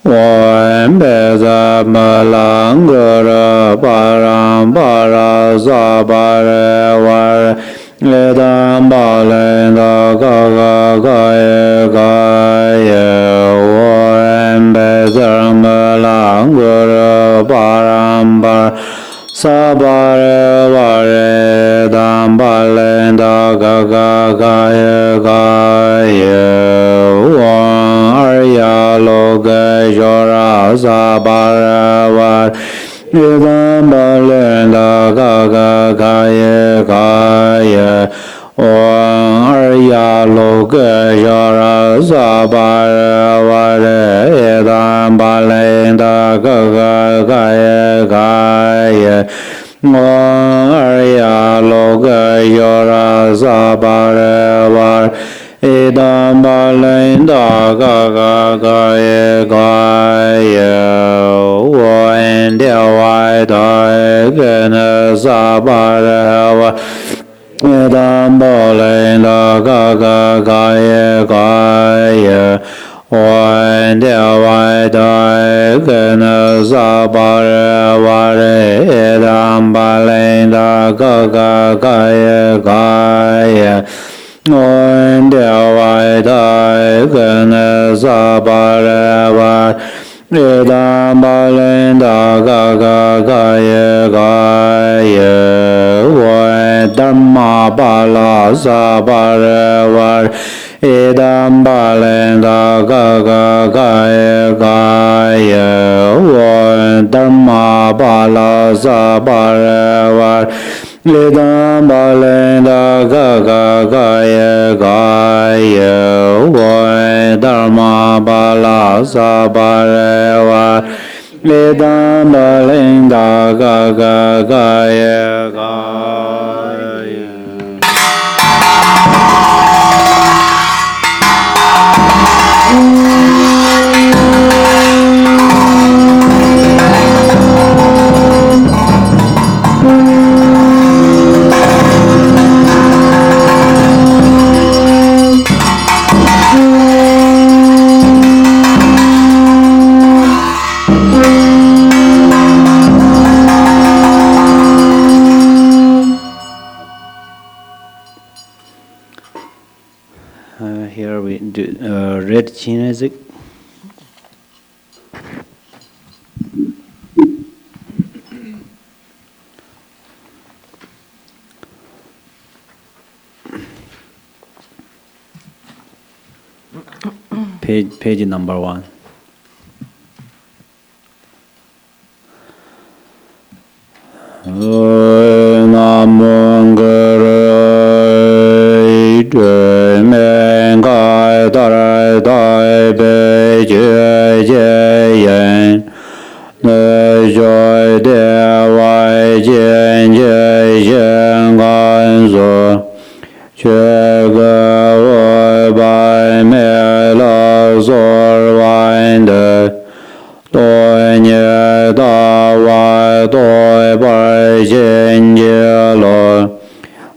Wan beza malangara param para sa para vare tam palenda kaka kaya kaya Wan beza malangara param para Sabare vare dam balenda gaga gaya gaya Wan arya loga jora sabare vare dam balenda gaga gaya gaya Wan arya loga jora sabare vare dam balenda gaga gaya gaya Arya loga yora sabare var idam balinda gaga gaya gaya wan Dawa gana sabare var idam balinda gaga gaya gaya Wan Dawa gana sabare vare idam balinda gaga gaya gaya Wan Dawa gana sabare vare idam balinda gaga gaya gaya Wan Dharma bala sabare vare idam balinda gaga gaya gaya Wan Dharma bala sabare vare idam balinda gaga gaya gaya Wan Dharma bala sabare vare idam balinda gaga gaya gaya Here we do read Chenrezig. Page number 1. Nam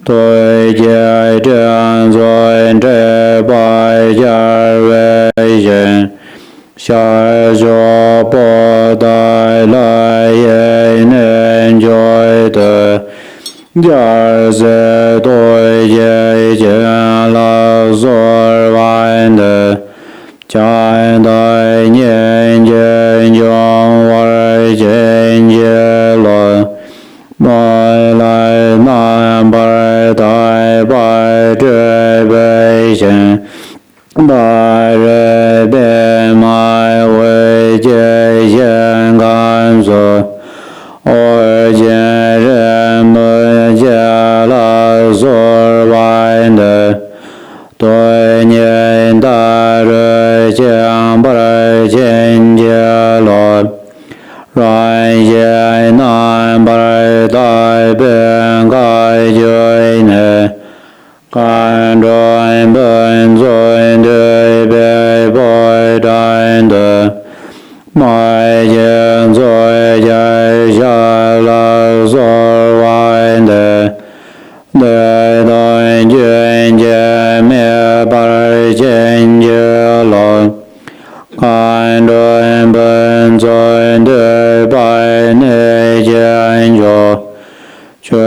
tôi chơi trên rồi trên bài chơi về chuyện sai cho bỏ đại lại nên chơi từ giờ sẽ tôi chơi chuyện là rồi vai de trái đại nhân dân trong vai trên chơi lo mai lại nam bài đại bài chơi về chuyện bài về mai về chơi chuyện gan rồi ôi chơi人们家了所外的对年大人将不来见见了软些难不来代变改觉呢看着本尊对被不单的买见最家下了所外的全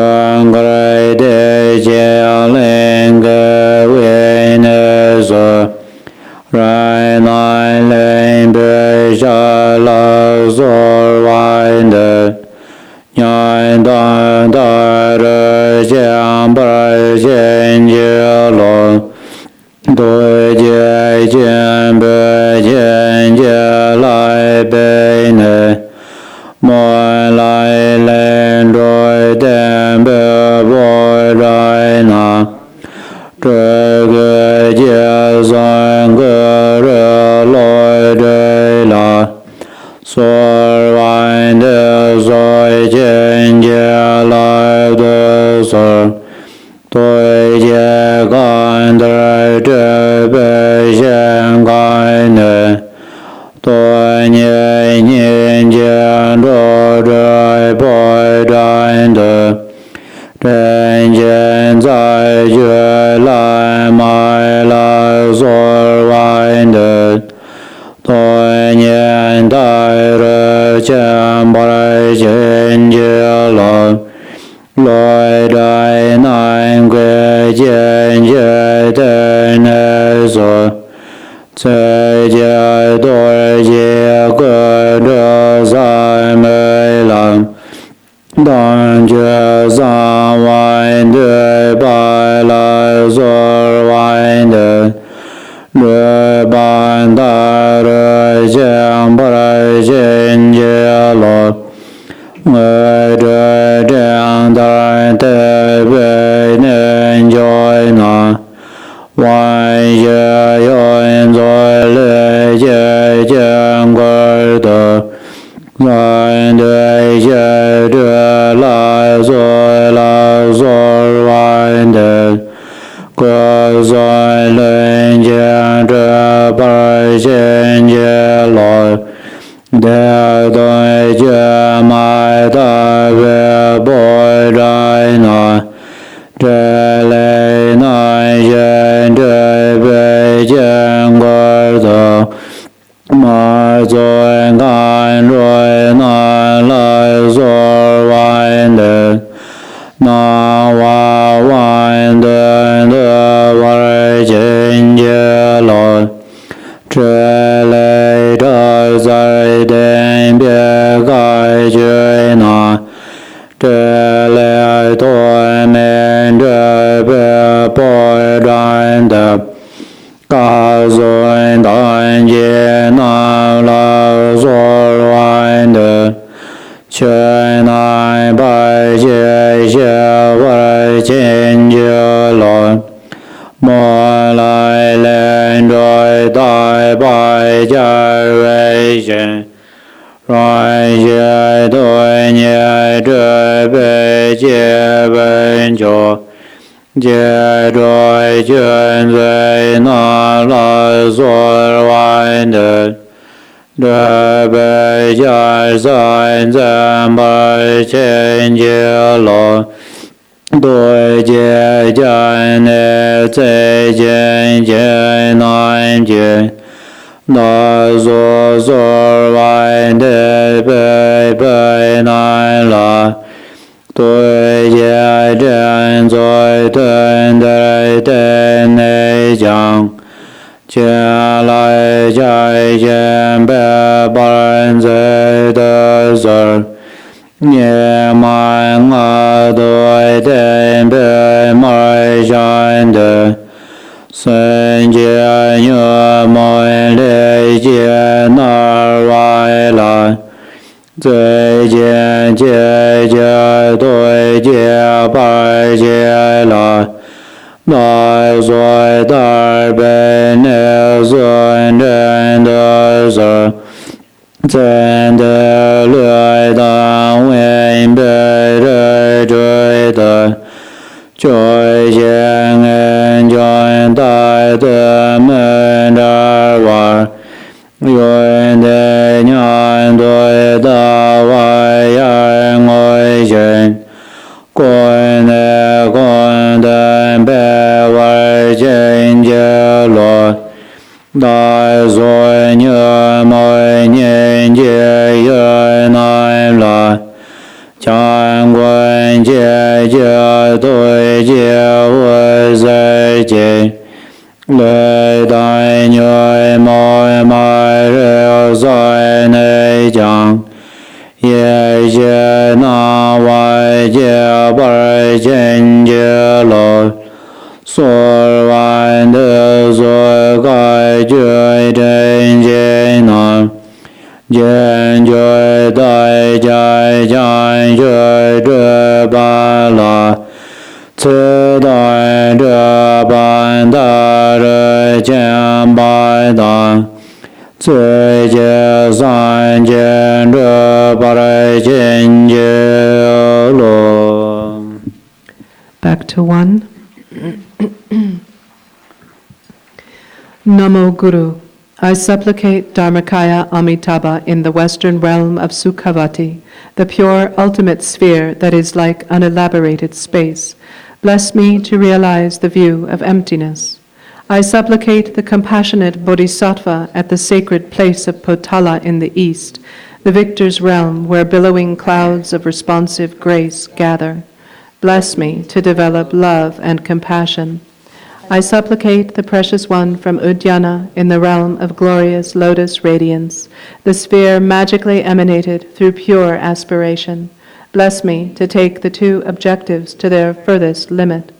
国的将领个为那所然来临北下了所外的年当大的将百姓接龙对接见北见接来北内莫来临对等北不来那这个界算个热来对了所外的所见接来的所对接感的这北现感的对年见着这不然的真见在觉来买了所外的对年代的前百千劫了来在南归见觉的那所在家对接个这三昧了当觉三万对白了所外的日本大的将不来见解了我这将在特别能join那万些用在理解见过的人对解着来所来所外的各在人间这百姓界来的对解买大别不在那这类那些这被见过的马尊看着那来所外的那外的外境界了这类的在天别改觉那这类对面这别不然的告诉当街那了所外的全来百姓学会亲就了莫来连着大百家为先软些对你这辈结本就接着全在那了所外的这辈家三三百千劫了对接见的再见见难见那所外的被难了对接见在等的等内讲接来再见别本在的事年满我对等别买山的三界月满理解那外来再见解解对解百解来来所大本内孙真的事真的略当为被人追的追见恩将带的门的玩愿的年对的外人外人关的关的被外见解落大所年每年节月来了 Chan Guan Jie Jie Dui Jie Wu Zai Jie Lei Dai Nyui Moi Mai Riu Zai Nei Jiang Ye Jie Na Wai Jie Bai Jin Jie Lo Sur Wan De Zui Gai Jui Jin Jie Nam Jian Jui Dai Jai Jian Jui Zhi Ban La Ci Dai Zhi Ban Da Zhi Jian Bai Dan Ci Jie San Jian Zhi Bai Jin Jie Lo. Back to 1. Namo Guru. I supplicate Dharmakaya Amitabha in the western realm of Sukhavati, the pure ultimate sphere that is like unelaborated space. Bless me to realize the view of emptiness. I supplicate the compassionate Bodhisattva at the sacred place of Potala in the east, the victor's realm where billowing clouds of responsive grace gather. Bless me to develop love and compassion. I supplicate the precious one from Uddiyana in the realm of glorious lotus radiance, the sphere magically emanated through pure aspiration. Bless me to take the two objectives to their furthest limit.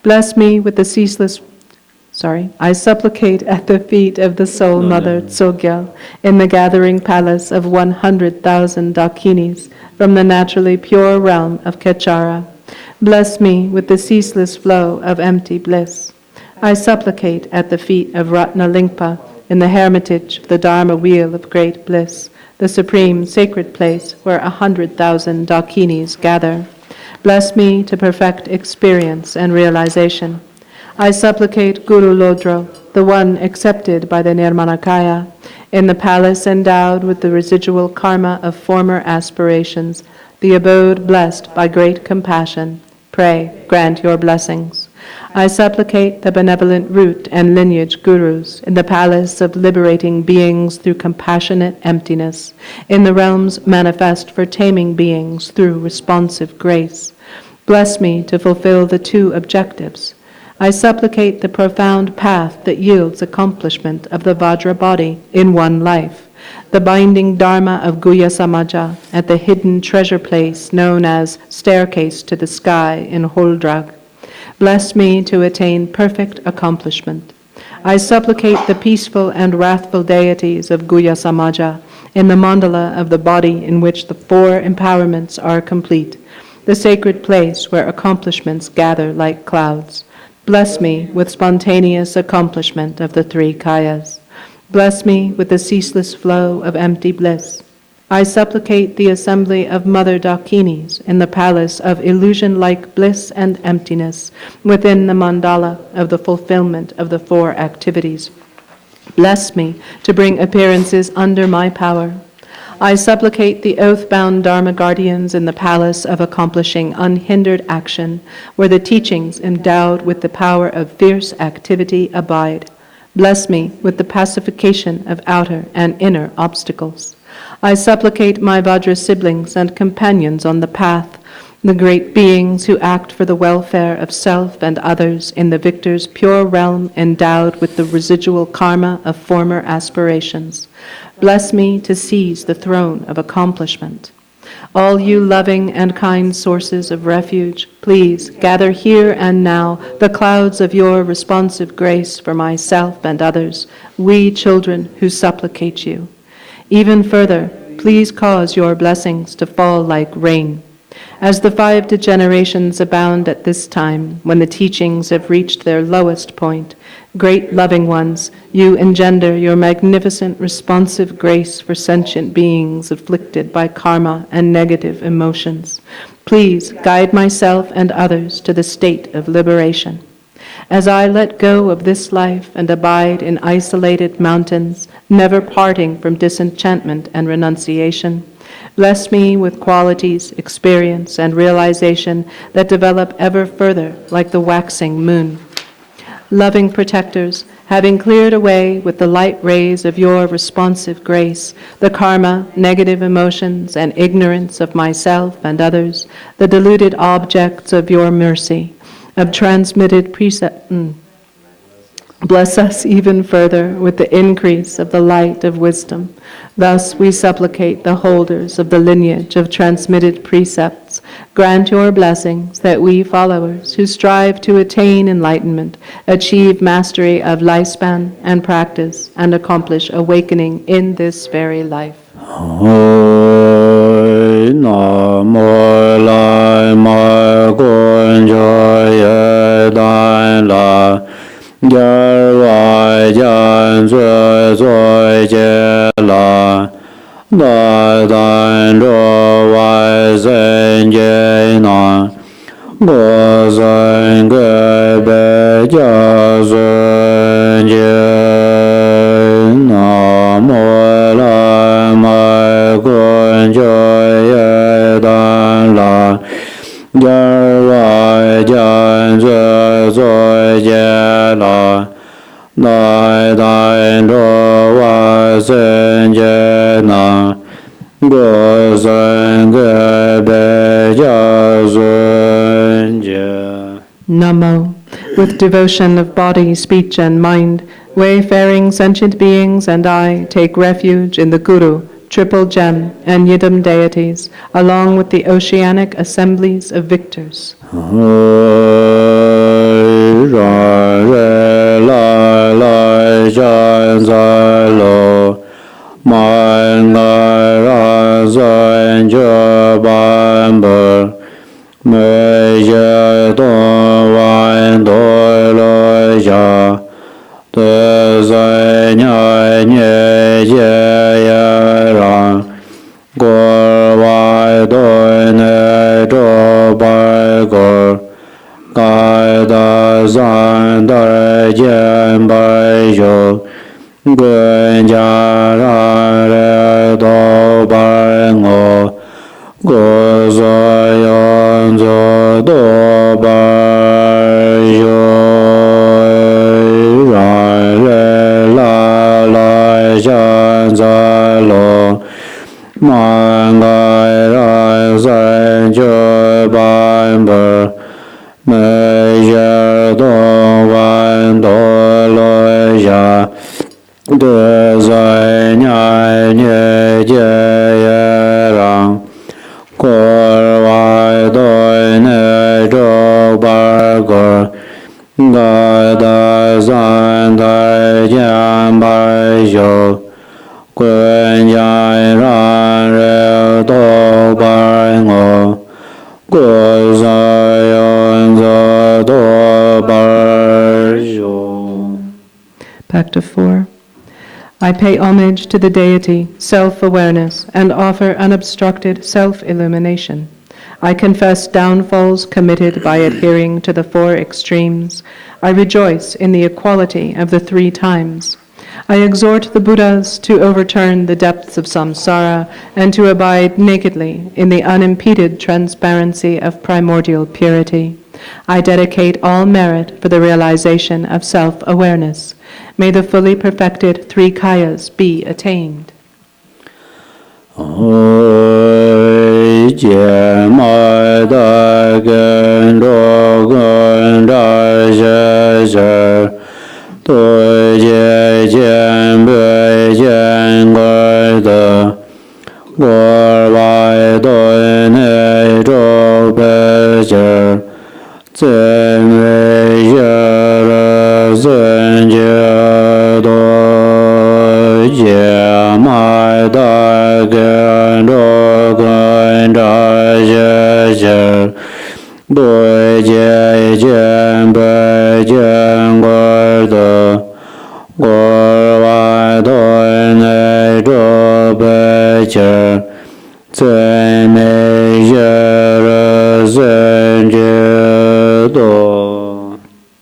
Bless me with the ceaseless... I supplicate at the feet of the Soul Mother Tsogyal in the gathering palace of 100,000 Dakinis from the naturally pure realm of Kechara. Bless me with the ceaseless flow of empty bliss. I supplicate at the feet of Ratna Lingpa in the hermitage of the Dharma wheel of great bliss, the supreme sacred place where 100,000 Dakinis gather. Bless me to perfect experience and realization. I supplicate Guru Lodro, the one accepted by the Nirmanakaya, in the palace endowed with the residual karma of former aspirations, the abode blessed by great compassion. Pray, grant your blessings. I supplicate the benevolent root and lineage gurus in the palace of liberating beings through compassionate emptiness, in the realms manifest for taming beings through responsive grace. Bless me to fulfill the two objectives. I supplicate the profound path that yields accomplishment of the Vajra body in one life, the binding dharma of Guhya Samaja at the hidden treasure place known as Staircase to the Sky in Holdrag. Bless me to attain perfect accomplishment. I supplicate the peaceful and wrathful deities of Guhya Samaja in the mandala of the body in which the 4 empowerments are complete, the sacred place where accomplishments gather like clouds. Bless me with spontaneous accomplishment of the 3 kayas. Bless me with the ceaseless flow of empty bliss. I supplicate the assembly of Mother Dakinis in the palace of illusion-like bliss and emptiness within the mandala of the fulfillment of the 4 activities. Bless me to bring appearances under my power. I supplicate the oath-bound Dharma guardians in the palace of accomplishing unhindered action, where the teachings endowed with the power of fierce activity abide. Bless me with the pacification of outer and inner obstacles. I supplicate my Vajra siblings and companions on the path, the great beings who act for the welfare of self and others in the victor's pure realm endowed with the residual karma of former aspirations. Bless me to seize the throne of accomplishment. All you loving and kind sources of refuge, please gather here and now the clouds of your responsive grace for myself and others, we children who supplicate you. Even further, please cause your blessings to fall like rain. As the 5 degenerations abound at this time, when the teachings have reached their lowest point, great loving ones, you engender your magnificent responsive grace for sentient beings afflicted by karma and negative emotions. Please guide myself and others to the state of liberation. As I let go of this life and abide in isolated mountains, never parting from disenchantment and renunciation, bless me with qualities, experience, and realization that develop ever further like the waxing moon. loving protectors, having cleared away with the light rays of your responsive grace the karma, negative emotions, and ignorance of myself and others, the deluded objects of your mercy, of transmitted precept. Bless us even further with the increase of the light of wisdom. Thus we supplicate the holders of the lineage of transmitted precepts. Grant your blessings that we followers who strive to attain enlightenment, achieve mastery of lifespan and practice, and accomplish awakening in this very life. Namo. With devotion of body, speech, and mind, wayfaring sentient beings and I take refuge in the Guru, Triple Gem, and Yidam deities, along with the oceanic assemblies of victors. Pact of 4. I pay homage to the deity, self-awareness, and offer unobstructed self-illumination. I confess downfalls committed by adhering to the 4 extremes. I rejoice in the equality of the 3 times. I exhort the Buddhas to overturn the depths of samsara and to abide nakedly in the unimpeded transparency of primordial purity. I dedicate all merit for the realization of self-awareness. May the fully perfected 3 kayas be attained.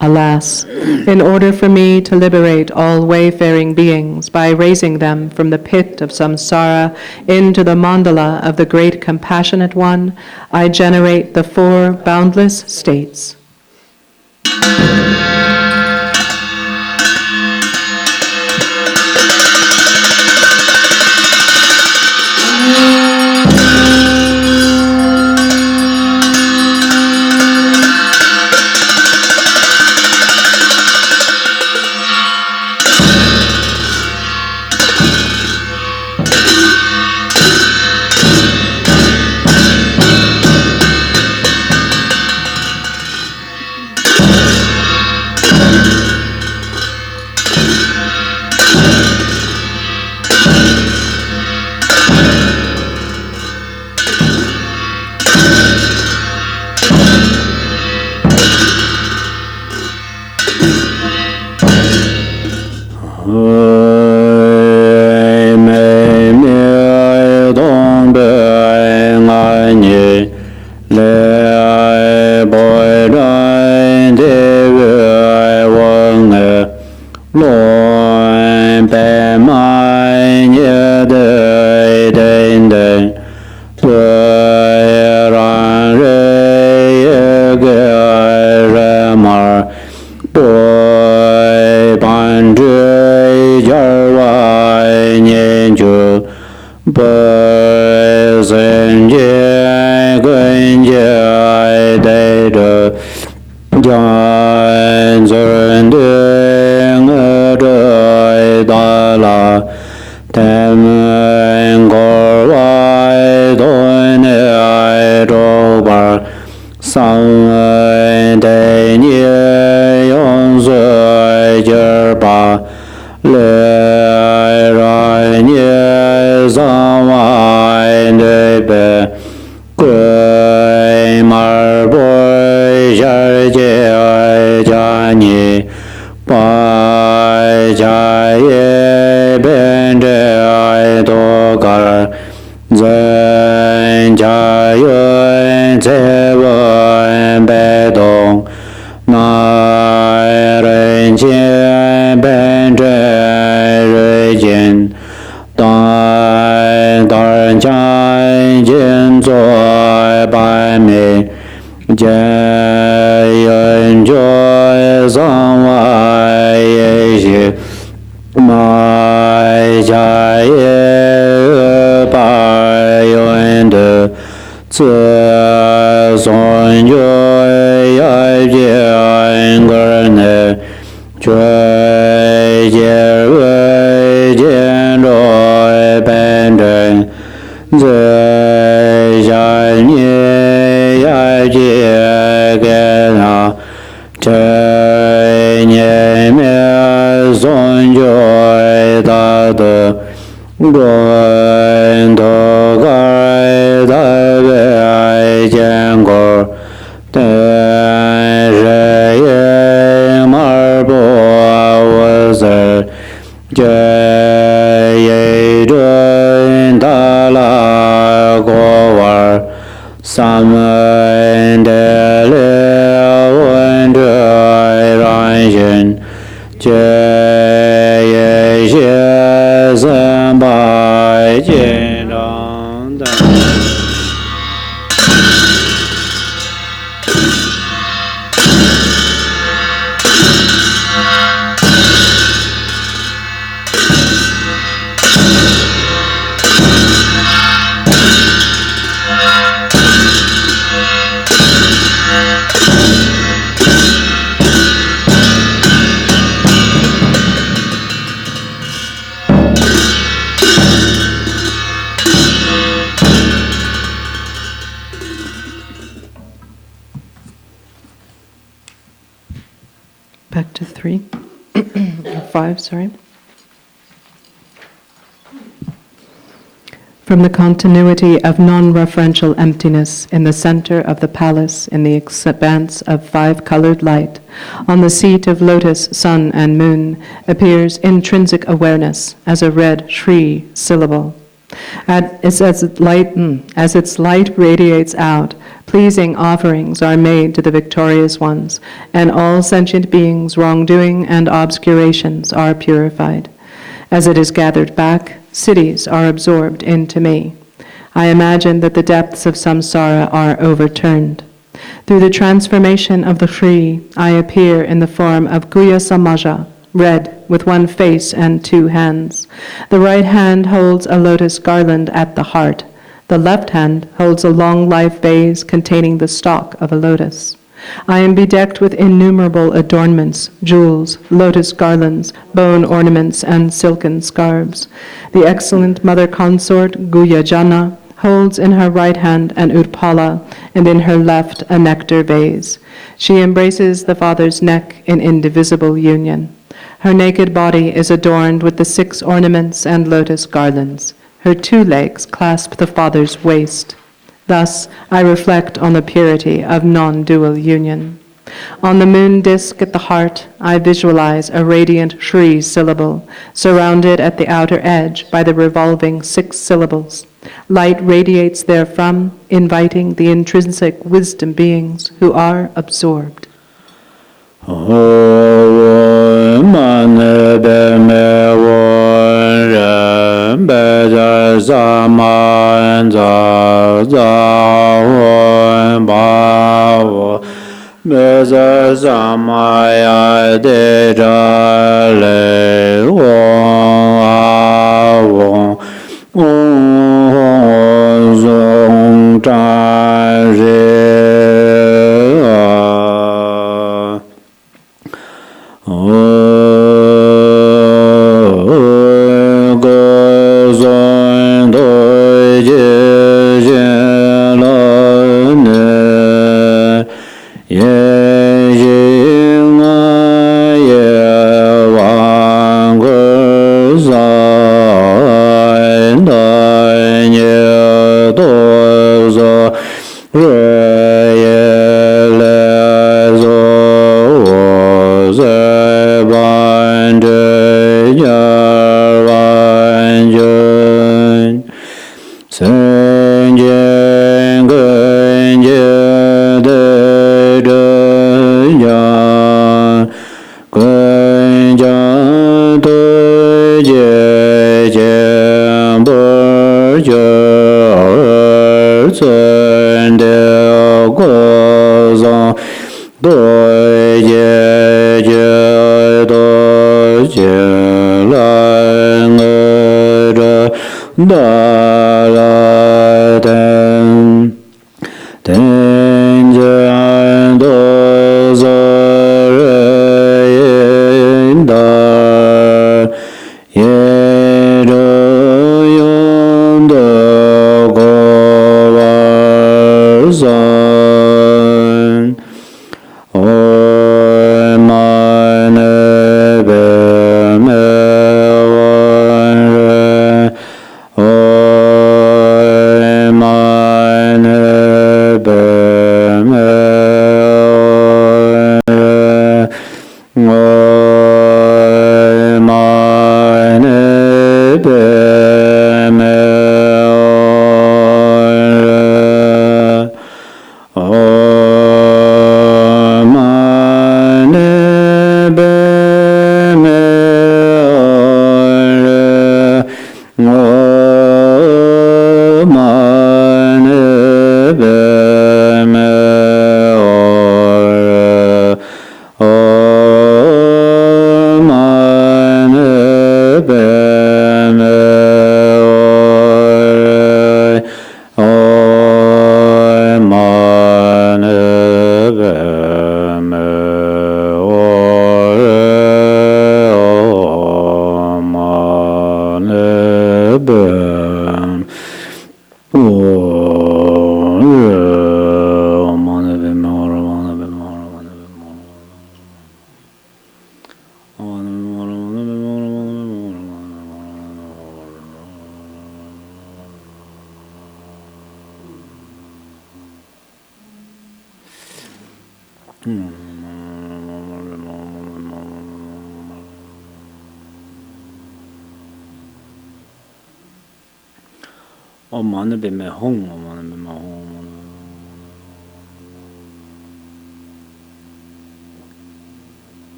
Alas, in order for me to liberate all wayfaring beings by raising them from the pit of samsara into the mandala of the great compassionate one, I generate the 4 boundless states. 三代你用水结巴，来让你上外的白，归马不下界家你，拜家也变着多个。人家愿在问白动，那人间本真瑞见，当将见作百美，见人觉上外也许，买家也百元的。自sonjo ya jian ge ne jue jie wei jian roi ben zhen zhe xian ye ya jie ge na zhe nie me sonjo da de guan de gai da ge jian guo但是也马不我是这一阵大拉国玩三门的了问着让心这一些三百见长的Back to 3, or 5, sorry. From the continuity of non-referential emptiness in the center of the palace in the expanse of 5-colored light, on the seat of lotus, sun, and moon, appears intrinsic awareness as a red Shri syllable. As its light radiates out, pleasing offerings are made to the victorious ones, and all sentient beings' wrongdoing and obscurations are purified. As it is gathered back, cities are absorbed into me. I imagine that the depths of samsara are overturned. Through the transformation of the Shri, I appear in the form of Guya Samaja, red, with 1 face and 2 hands. The right hand holds a lotus garland at the heart. The left hand holds a long life vase containing the stalk of a lotus. I am bedecked with innumerable adornments, jewels, lotus garlands, bone ornaments, and silken scarves. The excellent mother consort, Guyajana, holds in her right hand an utpala, and in her left a nectar vase. She embraces the Father's neck in indivisible union. Her naked body is adorned with the 6 ornaments and lotus garlands. Her 2 legs clasp the Father's waist. Thus, I reflect on the purity of non-dual union. On the moon disk at the heart, I visualize a radiant Shri syllable, surrounded at the outer edge by the revolving 6 syllables. Light radiates therefrom, inviting the intrinsic wisdom beings who are absorbed.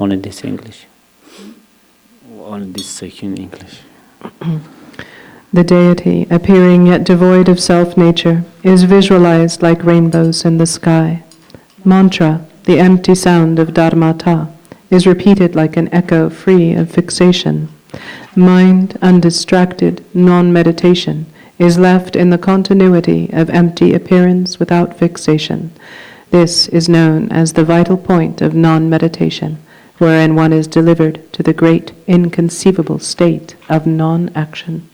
Only this English. Only this section English. The deity, appearing yet devoid of self-nature, is visualized like rainbows in the sky. Mantra, the empty sound of dharmata, is repeated like an echo free of fixation. Mind, undistracted, non-meditation, is left in the continuity of empty appearance without fixation. This is known as the vital point of non-meditation, wherein one is delivered to the great inconceivable state of non-action.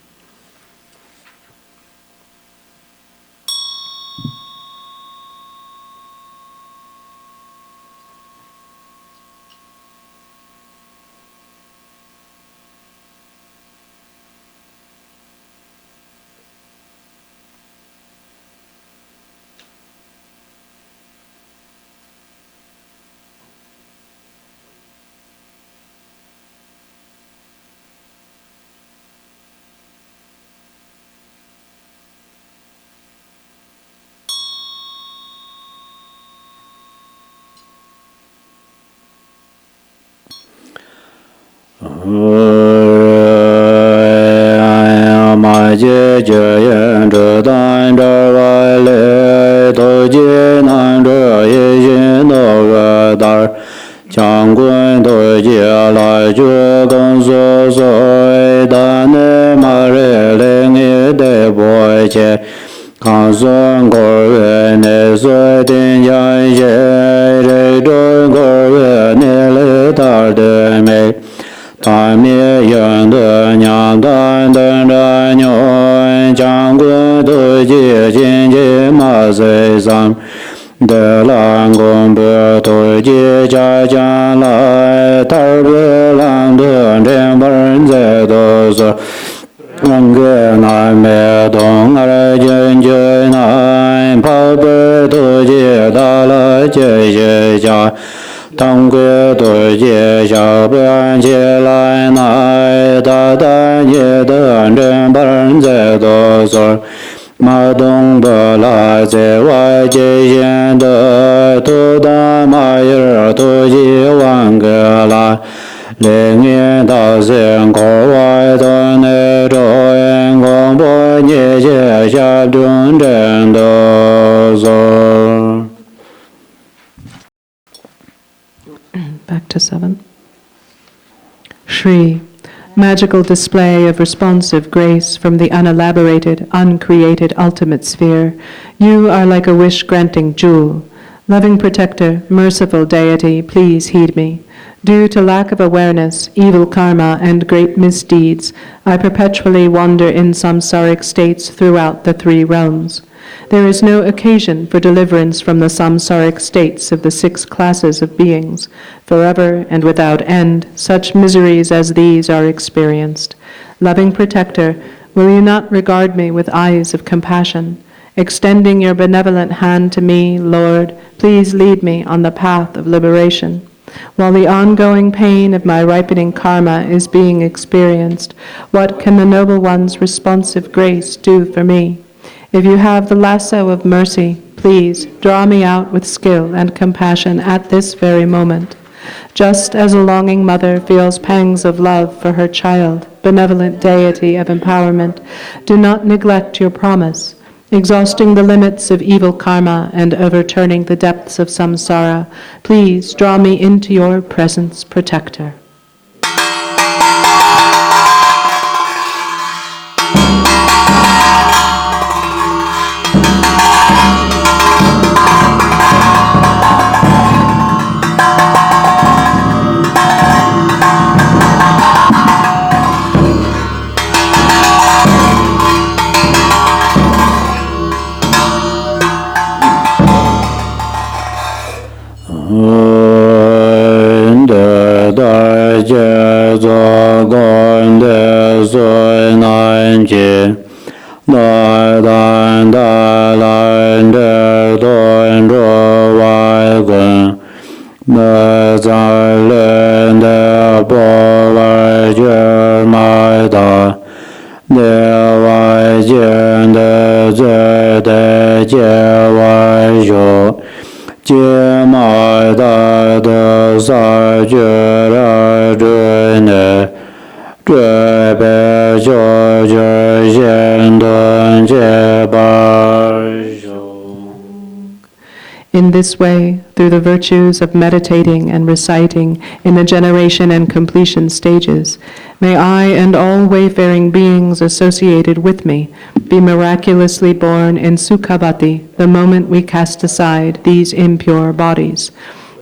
Back to 7. Shri, magical display of responsive grace from the unelaborated, uncreated ultimate sphere, you are like a wish-granting jewel. Loving protector, merciful deity, please heed me. Due to lack of awareness, evil karma, and great misdeeds, I perpetually wander in samsaric states throughout the 3 realms. There is no occasion for deliverance from the samsaric states of the 6 classes of beings. Forever and without end, such miseries as these are experienced. Loving protector, will you not regard me with eyes of compassion? Extending your benevolent hand to me, Lord, please lead me on the path of liberation. While the ongoing pain of my ripening karma is being experienced, what can the Noble One's responsive grace do for me? If you have the lasso of mercy, please draw me out with skill and compassion at this very moment. Just as a longing mother feels pangs of love for her child, benevolent deity of empowerment, do not neglect your promise. Exhausting the limits of evil karma and overturning the depths of samsara, please draw me into your presence, protector. 贤顿结巴修。 In this way, through the virtues of meditating and reciting in the generation and completion stages, may I and all wayfaring beings associated with me be miraculously born in Sukhavati the moment we cast aside these impure bodies.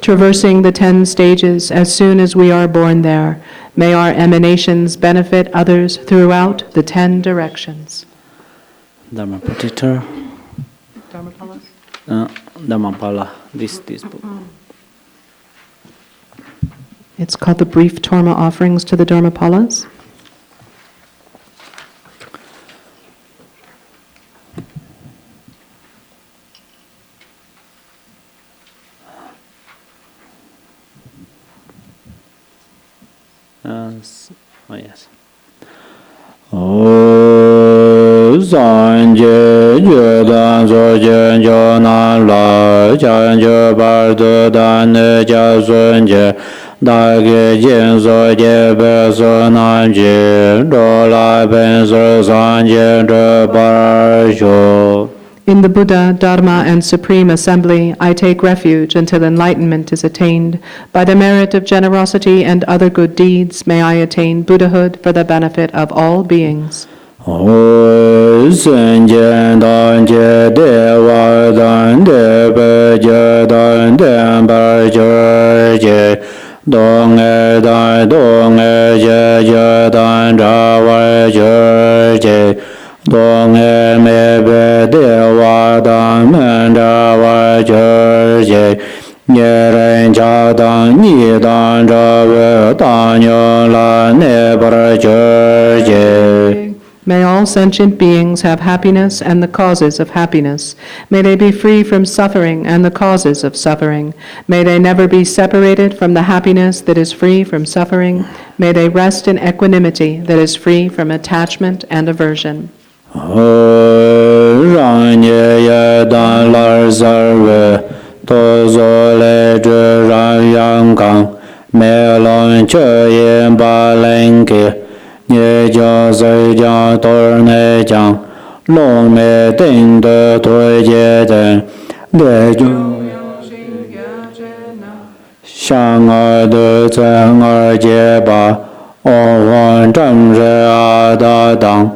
Traversing the 10 stages as soon as we are born there, may our emanations benefit others throughout the 10 directions. Dharma protector. Dhammapala, this book. It's called the Brief Torma Offerings to the Dharmapalas. Yes. San je je dan so je jo nan la chan je bar de dan ne jia sun je da ge jin so je be so nan je do la ben so san je de bar shu. In the Buddha, Dharma, and Supreme Assembly, I take refuge until enlightenment is attained. By the merit of generosity and other good deeds, may I attain Buddhahood for the benefit of all beings. Sen jian dan jie dewa dan de be jie dan den bar jie jie dong e jie jie dan zha wai jie jie dong e me be dewa dan men zha wai jie jie ye ren cha dan ni dan zha wei dan yu la ne bar jie jie. May all sentient beings have happiness and the causes of happiness. May they be free from suffering and the causes of suffering. May they never be separated from the happiness that is free from suffering. May they rest in equanimity that is free from attachment and aversion. Ye jiao zai jiao tor ne jiang long me ding de tui jie den de zhong shang er de zhen er jie ba o wan zheng zhe a da dang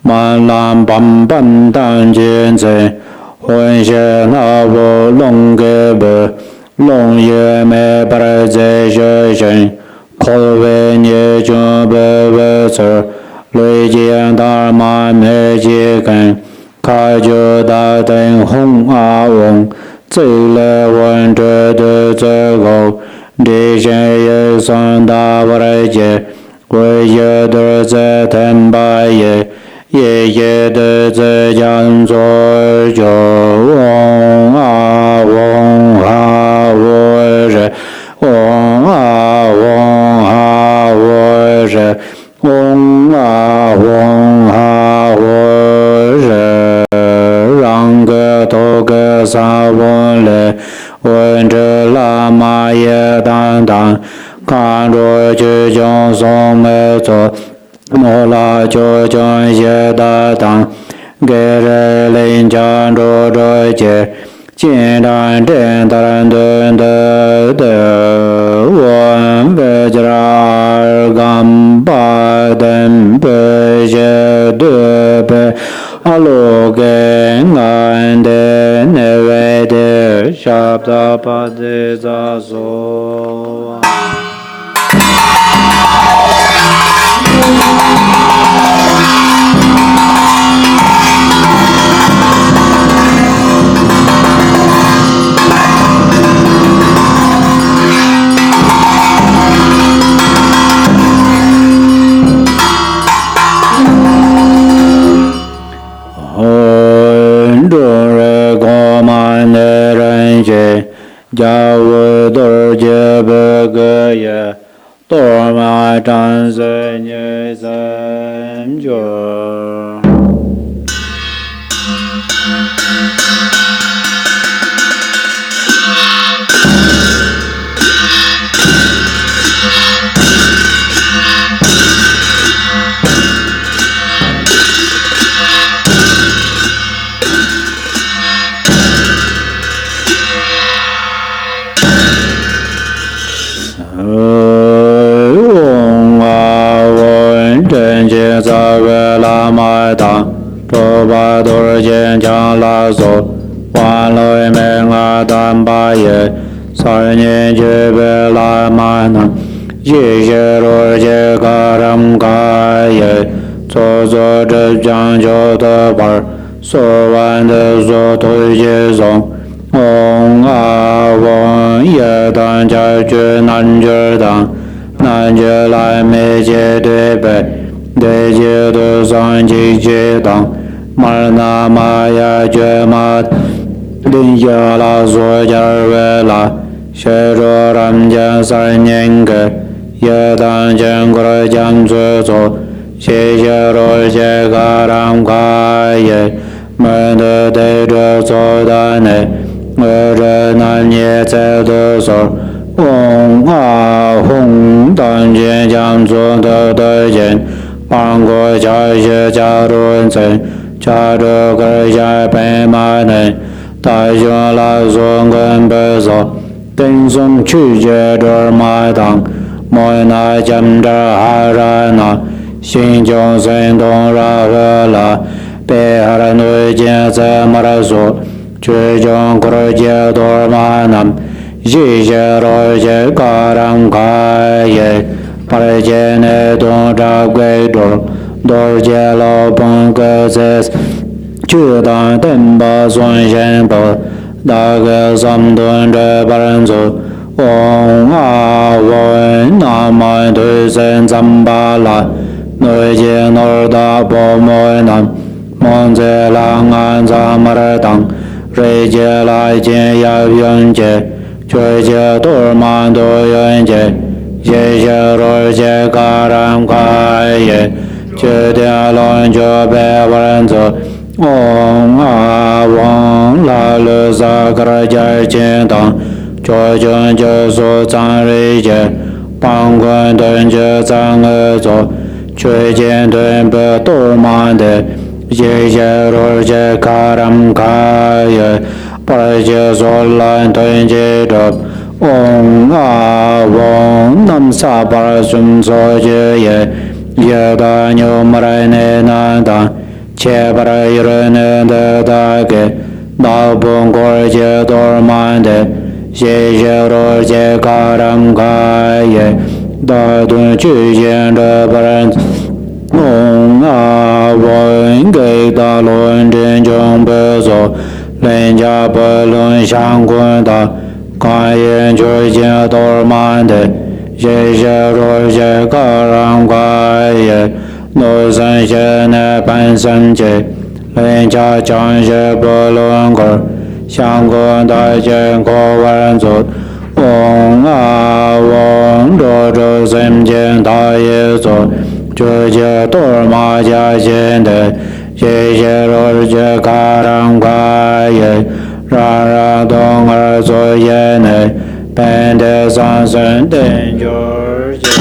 man lan ban ban dan jin zhen hun xie na wo long ge be long ye me bar zai zhe shen Kho wei nie zhong bei wei cer lui jian dar ma me ji gen kai jiu da deng hong a wong zui le wen zhe de zhe gou di shen ye san da wei jie wei ye de zhe ten bai ye ye ye de zhe jian zuo jiu wong a wong ha wei zhe wong a wong Wong a wong ha wo zhe rang ge to ge sa won le wen zhe la ma ye dan dan kan zhuo ji jiong song me zuo mo la jiu jiong ye da dang ge re lin jiang zhuo zhuo jie jin dan den dan dun de de wan ve jia gam ba den be je de be alo ge ngan de ne we de shab da pa de za so. Gia wu dor jie be ge ye dor ma zhan se nye san jue. Dur Jin Chang La So Wan Lui Ming La Dan Ba Ye Sar Nyin Ju Be La Ma Na Yi Shi Ru Ji Ka Ram Ka Ye Zo Zo Zhi Jiang Jiu De Bar So Wan De So Tu Ji Song Ong A Wong Ye Dan Jia Ju Nan Ju Dang Nan Ju Lai Mi Ji Dui Bei Dui Ji Du Song Ji Ji Dang Ma Na Ma Ya Ju Ma Lin Ya La So Jia Wei La Xie Zhuo Ram Jian San Nian Ge Ye Dan Jian Gu Jian Zui Zhou Xie Xie Ru Xie Ka Ram Ka Ye Men De Dei Zhe Zhou Da Ne Wei Zhe Nan Ye Zai De So Ong A Hong Dan Jian Jiang Zhu De De Jian Bang Gu Jia Xie Jia Ru Zhen Jia Zhe Ge Xia Bai Ma Ne Dai Xiong La Song Gen Bei So Tenzin Qu Jie Zhe Ma Dang Mo Na Jian Zhe Ha Ra Na Xin Jiong Sen Dong Ra He La Bei Har Nui Jian Zai Ma Ra Su Qu Jiong Gu Jie Dor Ma Nam Yi Xie Ru Jie Ka Ram Ka Ye Par Jie Ne Dong Zha Gui Dur Dor Jie Lao Bong Ge Zes Qu Dan Den Ba Sun Xian Ba Da Ge Sam Dun Zhe Ban Zu Ong A Wen Na Ma Tu Sen Zam Ba La Nui Jie Nor Da Bo Mo Nam Mon Zhe Lang An Za Ma Ra Dang Rui Jie Lai Jian Ya Yuan Jie Chui Jie Dur Man Du Yuan Jie Ye Xie Ru Jie Ka Ram Ka Ye Qu Dian Long Ju Bei Wan Zu Ong A Wang La Lu Sa Ge Jia Jin Dang Zhuo Jun Ji Su Zhang Rui Jie Bang Gun Dun Ji Zhang E Zu Chui Jin Dun Bei Dur Man De Ye Xie Ru Jie Ka Ram Ka Ye Par Jie Su Lan Dun Ji Zhe Ong A Wang Nam Sa Par Sun So Ji Ye Ye Da Niu Ma Ra Ne Nan Dang Qie Par Yi Ru Ne De Da Ge Da Bong Gu Jie Dor Man De Xie Xie Ru Jie Ka Ram Ka Ye Da Dun Qu Jian Zhe Ban Ong A Wen Ge Da Lun Zhen Zhong Bei So Lin Jia Bei Lun Xiang Gun Da Kan Yin Ju Jie Dor Man De Xie Xie Ru Jie Ka Ram Ka Ye Nu San Xie Ne Ban San Jie Lin Jia Jiang Xie Bei Lun Ge Xiang Gun Da Jian Ko Wan Zu Ong A Wang Zhuo Zhu Sim Jian Da Ye Zu Zhu Jie Dur Ma Jia Xin De Xie Xie Ru Jie Ka Ram Ka Ye Ran Ran Dong Er Zu Ye Ne Ben De San Sen Den Ju Jie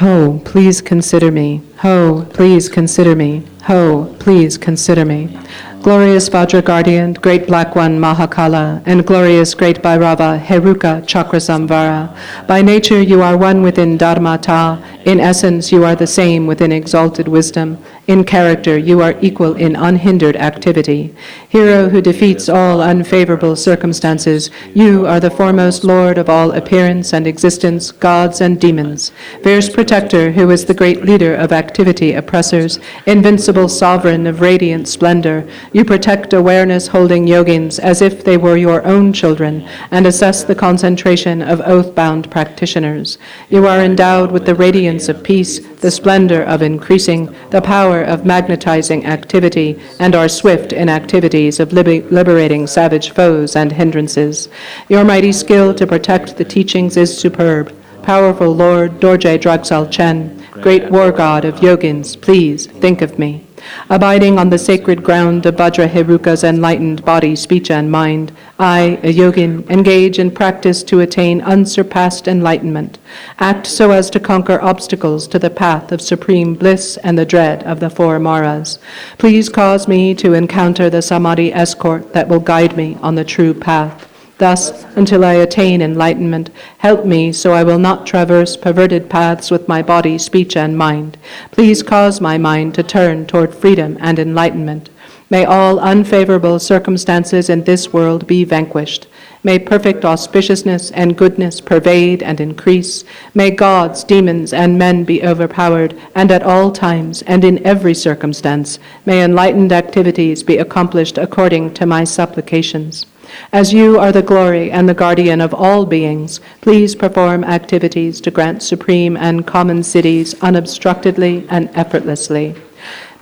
Ho, please consider me. Ho, please consider me. Ho, please consider me. Glorious Vajra Guardian, Great Black One Mahakala, and glorious Great Bhairava Heruka Chakrasamvara. By nature you are one within Dharmata. In essence you are the same within exalted wisdom. In character you are equal in unhindered activity. Hero who defeats all unfavorable circumstances, you are the foremost Lord of all appearance and existence, gods and demons. Fierce protector who is the great leader of activity oppressors, invincible sovereign of radiant splendor, you protect awareness holding yogins as if they were your own children and assess the concentration of oath-bound practitioners. You are endowed with the radiance of peace, the splendor of increasing, the power of magnetizing activity, and are swift in activities of liberating savage foes and hindrances. Your mighty skill to protect the teachings is superb. Powerful Lord Dorje Dragzal Chen, great war god of yogins, please think of me. Abiding on the sacred ground of Vajra Heruka's enlightened body, speech, and mind, I, a yogin, engage in practice to attain unsurpassed enlightenment. Act so as to conquer obstacles to the path of supreme bliss and the dread of the four maras. Please cause me to encounter the samadhi escort that will guide me on the true path. Thus, until I attain enlightenment, help me so I will not traverse perverted paths with my body, speech, and mind. Please cause my mind to turn toward freedom and enlightenment. May all unfavorable circumstances in this world be vanquished. May perfect auspiciousness and goodness pervade and increase. May gods, demons, and men be overpowered, and at all times and in every circumstance, may enlightened activities be accomplished according to my supplications. As you are the glory and the guardian of all beings, please perform activities to grant supreme and common cities unobstructedly and effortlessly.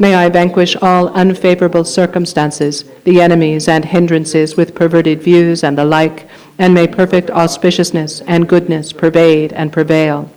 May I vanquish all unfavorable circumstances, the enemies and hindrances with perverted views and the like, and may perfect auspiciousness and goodness pervade and prevail.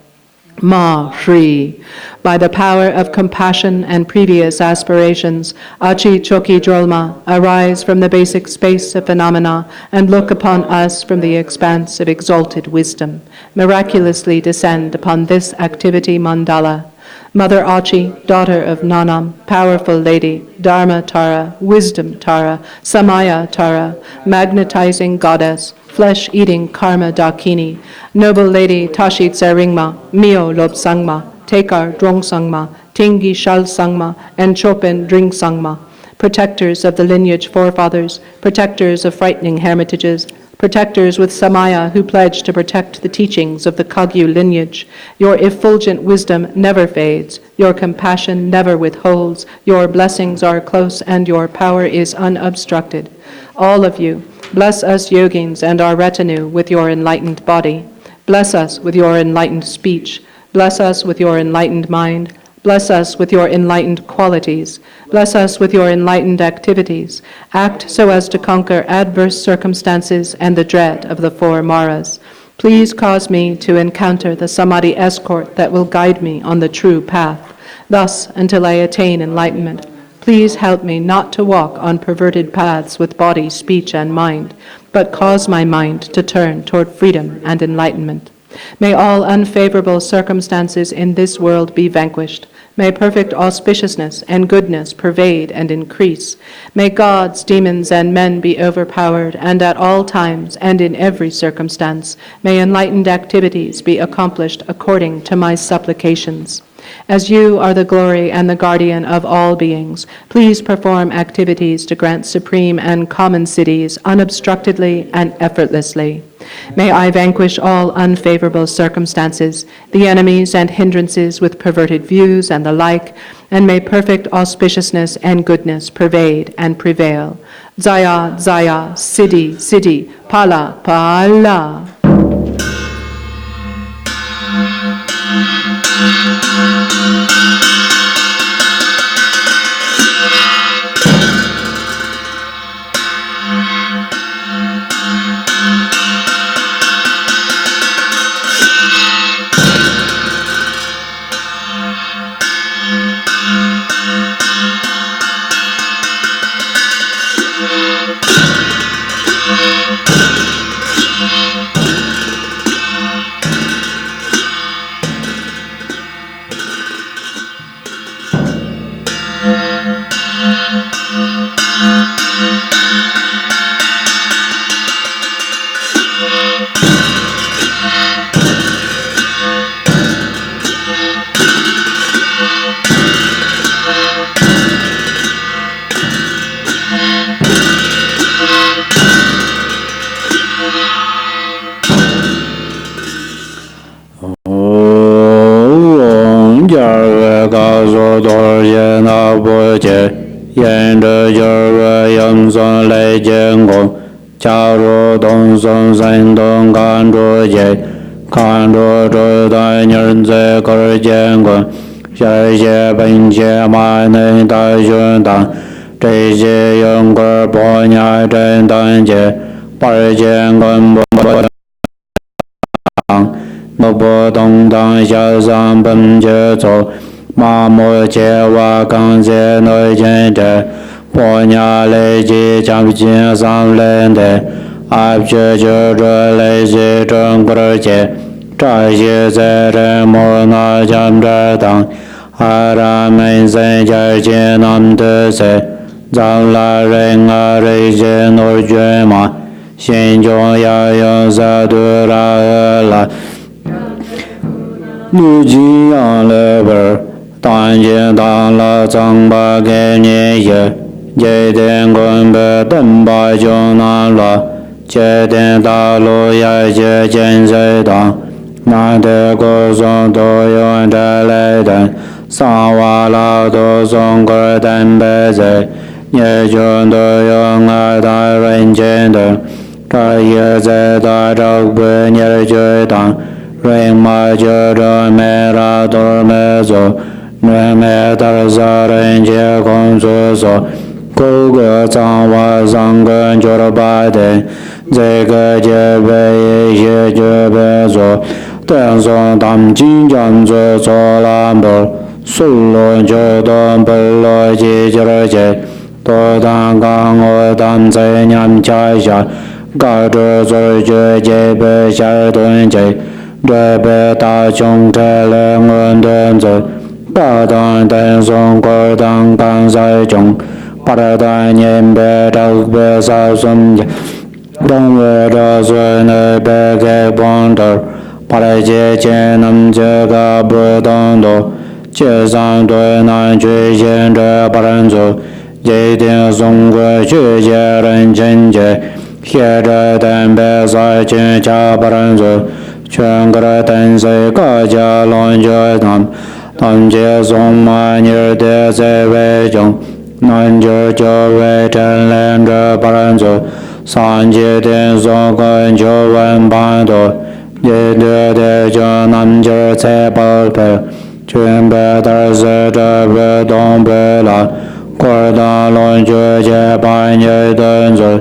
Ma Shri. By the power of compassion and previous aspirations, Achi Choki Drolma, arise from the basic space of phenomena and look upon us from the expanse of exalted wisdom. Miraculously descend upon this activity mandala. Mother Achi, daughter of Nanam, powerful lady, Dharma Tara, wisdom Tara, Samaya Tara, magnetizing goddess, flesh-eating karma dakini, noble lady Tashi Tseringma, Mio Lobsangma, Tekar Drongsangma, Tingi Shal Sangma, and Chopen Dring Sangma, protectors of the lineage forefathers, protectors of frightening hermitages, protectors with Samaya who pledge to protect the teachings of the Kagyu lineage. Your effulgent wisdom never fades, your compassion never withholds, your blessings are close, and your power is unobstructed. All of you, bless us yogins and our retinue with your enlightened body. Bless us with your enlightened speech. Bless us with your enlightened mind. Bless us with your enlightened qualities. Bless us with your enlightened activities. Act so as to conquer adverse circumstances and the dread of the four maras. Please cause me to encounter the samadhi escort that will guide me on the true path. Thus, until I attain enlightenment, please help me not to walk on perverted paths with body, speech, and mind, but cause my mind to turn toward freedom and enlightenment. May all unfavorable circumstances in this world be vanquished. May perfect auspiciousness and goodness pervade and increase. May gods, demons, and men be overpowered, and at all times and in every circumstance, may enlightened activities be accomplished according to my supplications. As you are the glory and the guardian of all beings, please perform activities to grant supreme and common cities unobstructedly and effortlessly. May I vanquish all unfavorable circumstances, the enemies and hindrances with perverted views and the like, and may perfect auspiciousness and goodness pervade and prevail. Zaya, Zaya, Siddhi, Siddhi, Pala, Pala. ma mo che wa gang ze noi jen de po nya le ji cham jin sang len de ap che che zhe le ji zheng gu jie zha xie ze ren mo na jam zhe dang a ra men zen jia jin nam de se zang la ren a re jie no jue ma xin zhong ya yong sa du ra e la nu ji yang le ber dan jin dan la zang ba ge nie ye jie den gun be den ba jiong nan la jie den da lu ya jie jian zai dang nan de gu song du yong zhe le den sang wa la du song ge den be zai ye jiong du yong a da ren jian de zha ye zai da zhao bu nie jue dang ren ma jie zhe me ra du me zo ren me da za ren jie gong zu so gu ge zang wa zang gen zhe ba de zai ge jie be ye xie jie be zo dan song dam jin jiang zu zo lan bo su lo jie don be lo ji jie jie do dan gang o dan zai niam jia xia ga zhe zhe jie jie be xia dun jie zhe be da zhong zhe le ngun den zhe ba dan dan song guo dan gang zai zhong ba da dan nian be zhao be sa sum jie dong we zhe zui ne be ge bong de ba da jie jian nam jie ga bu dong do jie zang dui nan jue xian zhe ba ren zu jie dian song gu jue jie ren chen jie xie zhe dan be sai jin jia ba ren zu quan ge dan sai ga jia long jue nam dan jie song ma ni de zai wei zhong nan jie jie wei zhen len zhe ba ren zu san jie dian song gen jiu wen ban do ye de de zhe nam jie cai bao pe全白的是这个东北了，过大龙就接半夜等着，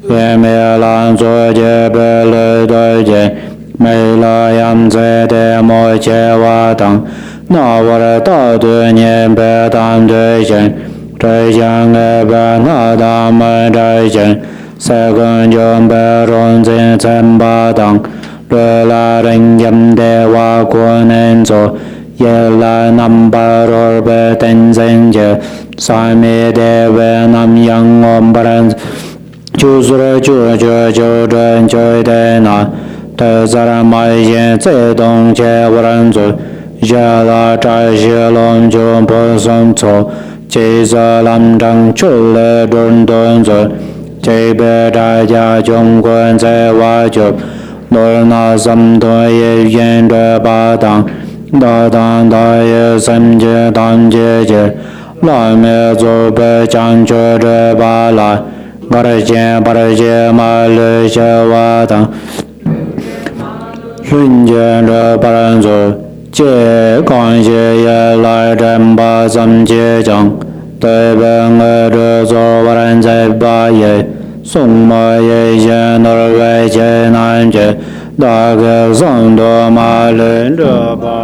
也没拦住接白了的接，没了样子的莫接我等，那我的大对年白当对线，这像个白那大门这线，三根就白容进三八当，对了人家的我过能做。ye la nam ba ro be Tenzin je sa me de we nam yang om baran chu su re chu chu chu zhen chu de na de za ra ma yin zai dong jie wu ren zu ye la zai xie long ju bu song cu ji ze lam zhang chu le dun dun zu ji be zai jia zhong guan zai wa ju lu na sam du ye yin zhe ba dang da dan da ye sam jie dan jie jie la me zu be jiang zhe zhe ba la Garchen ba jie ma le xie wa dang lun jie zhe ba ren zu jie gang xie ye lai zhen ba sam jie jiang dui ben ge zhe zu wa ren zai ba ye song ma ye xie er wei jie nan jie da ge zang de ma lun zhe ba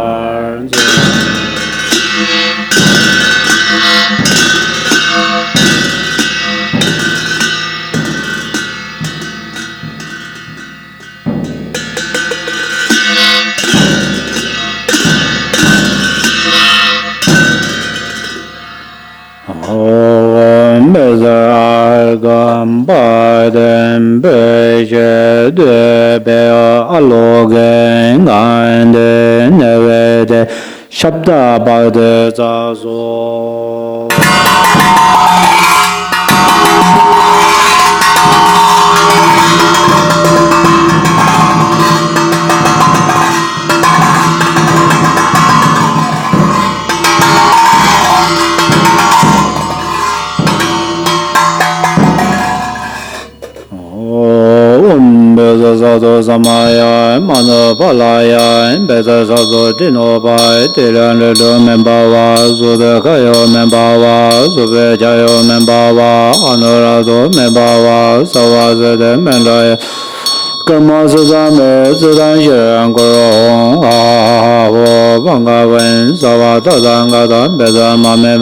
ba den be je de be a lo ge ngan de ne we de shabda ba de za zo sa do samaya mano palaya beza sa do dino ba tilan le do men ba wa su de kayo men ba wa su be jayo men ba wa anora do men ba wa sa wa se de men la 格摩斯赞美自丹玄果容啊我邦嘎文萨瓦达赞嘎赞贝赞玛美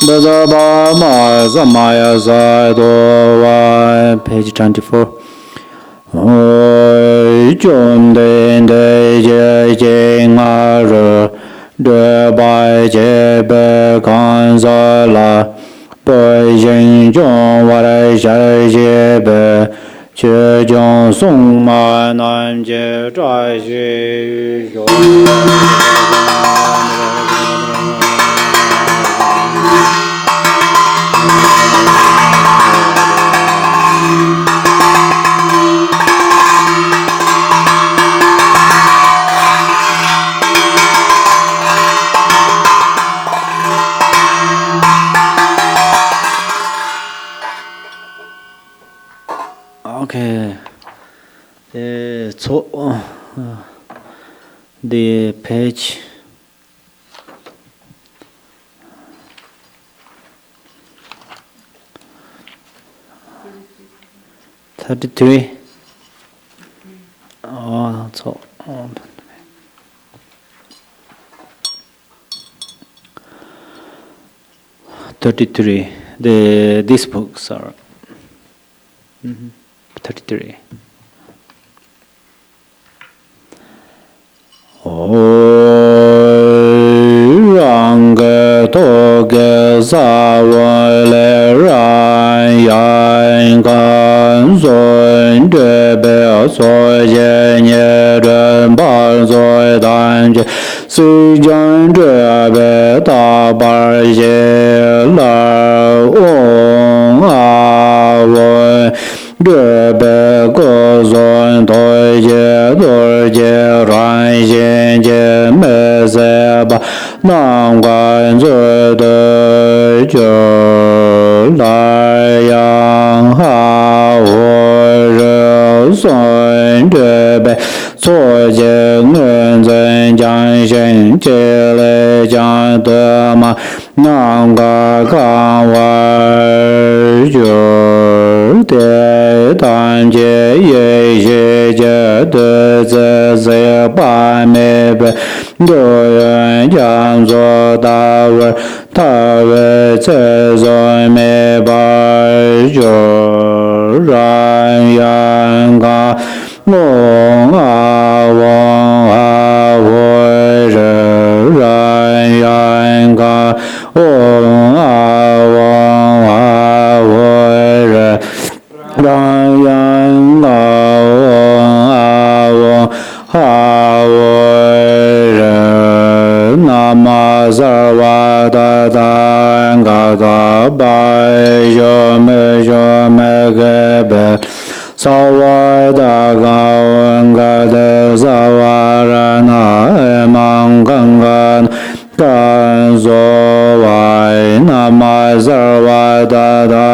贝赞巴玛萨玛亚萨多瓦 page 24 Chum den de je jing a ru de bai je be kan sa la bai jing zhong wa lai xia jie be qie jiong song ma nan jie zhai xi yu Okay, the page 33. Oh, so 33. These books are 33. Rang to ge sa wa le ran yan gan sun de be so ye nie ren ba so dan je si jian zhe be da ba ye la ong a wo de be ge zon to ye do ye ran yin je me se ba nan guan zhe de jiu lai yang ha wo re sun de be so je ngen zhen jiang shen jie le jiang de ma nan ga gan wa jiu de dan jie ye xie jie de zi zi ba me be de yuan jiang zuo da wei ta wei ce zoi me ba jiu ran yan ga wong a wei zhe ran yan ga wong a wei zhe ran yan ga wong a wei zhe nama sarva da da ga da bai yo me ge be sawa da ga wen ga de sawa ra na mang gang gan gan zo wai nama sarva da da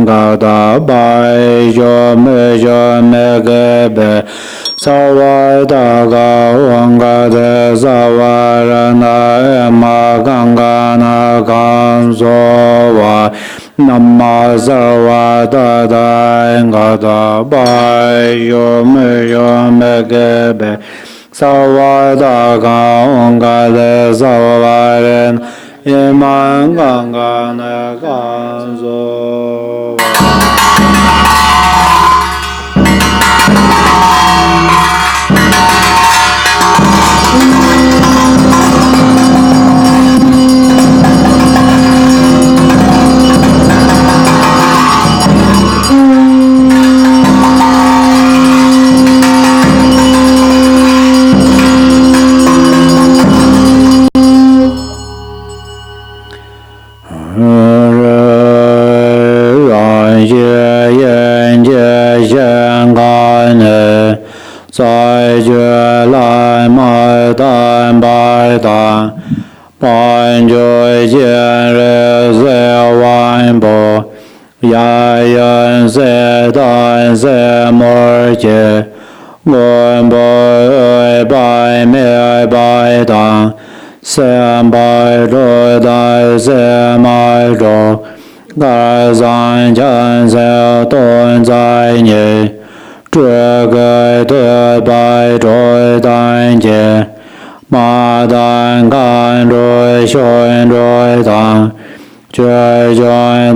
ga da bai yo me ge be sawa da ga wen ga de sawa ra na ma gang ga na gan zo wai nama sarva da da ga da bai yo me ge be sawa da ga wen ga de sawa ra na ma gang ga na gan zo在觉来买单拜单，半觉见日色万波，呀人色单色摩羯，我不拜灭拜单，三拜着单色买着，二三千色顿在你。这个的白着单节，马丹干着宣着当，觉觉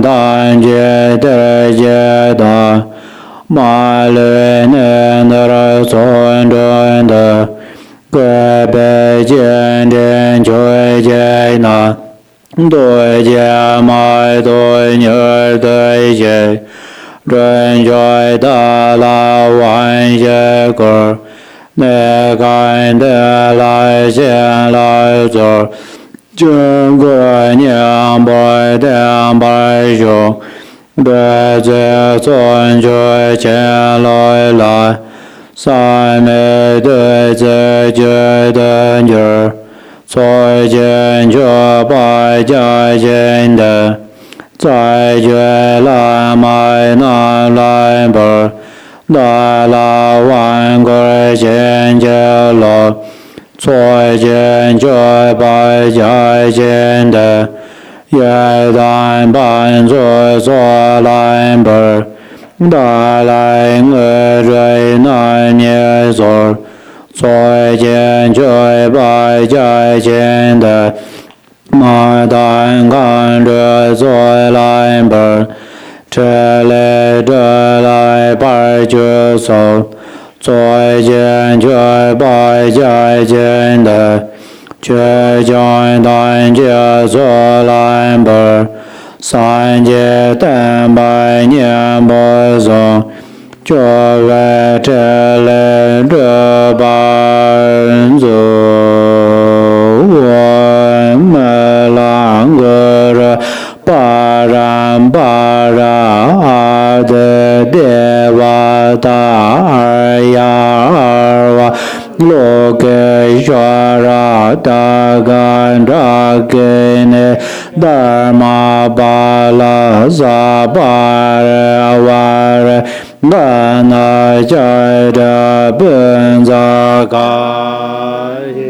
单节的节的，马律念的尊真的，各被见点觉见那，对见买对女对见。人觉得了万些个，那看得来现来做，经过两百两百兄，对这尊觉前来来，三昧对这觉得女儿，再见这百家见的。在觉来买那来本，那拉万个见觉了，再见这百家见的，也但伴着做来本，大来我瑞那年做，再见这百家见的。马丹看着做来本，这来这来拜就走，再见这拜再见的，却将单节做来本，三节等百年不走，这为这来这般走。巴拉的đề瓦达尔呀尔瓦罗给说拉达干扎给呢达玛巴拉萨巴尔瓦尔那那在的本扎嘎耶。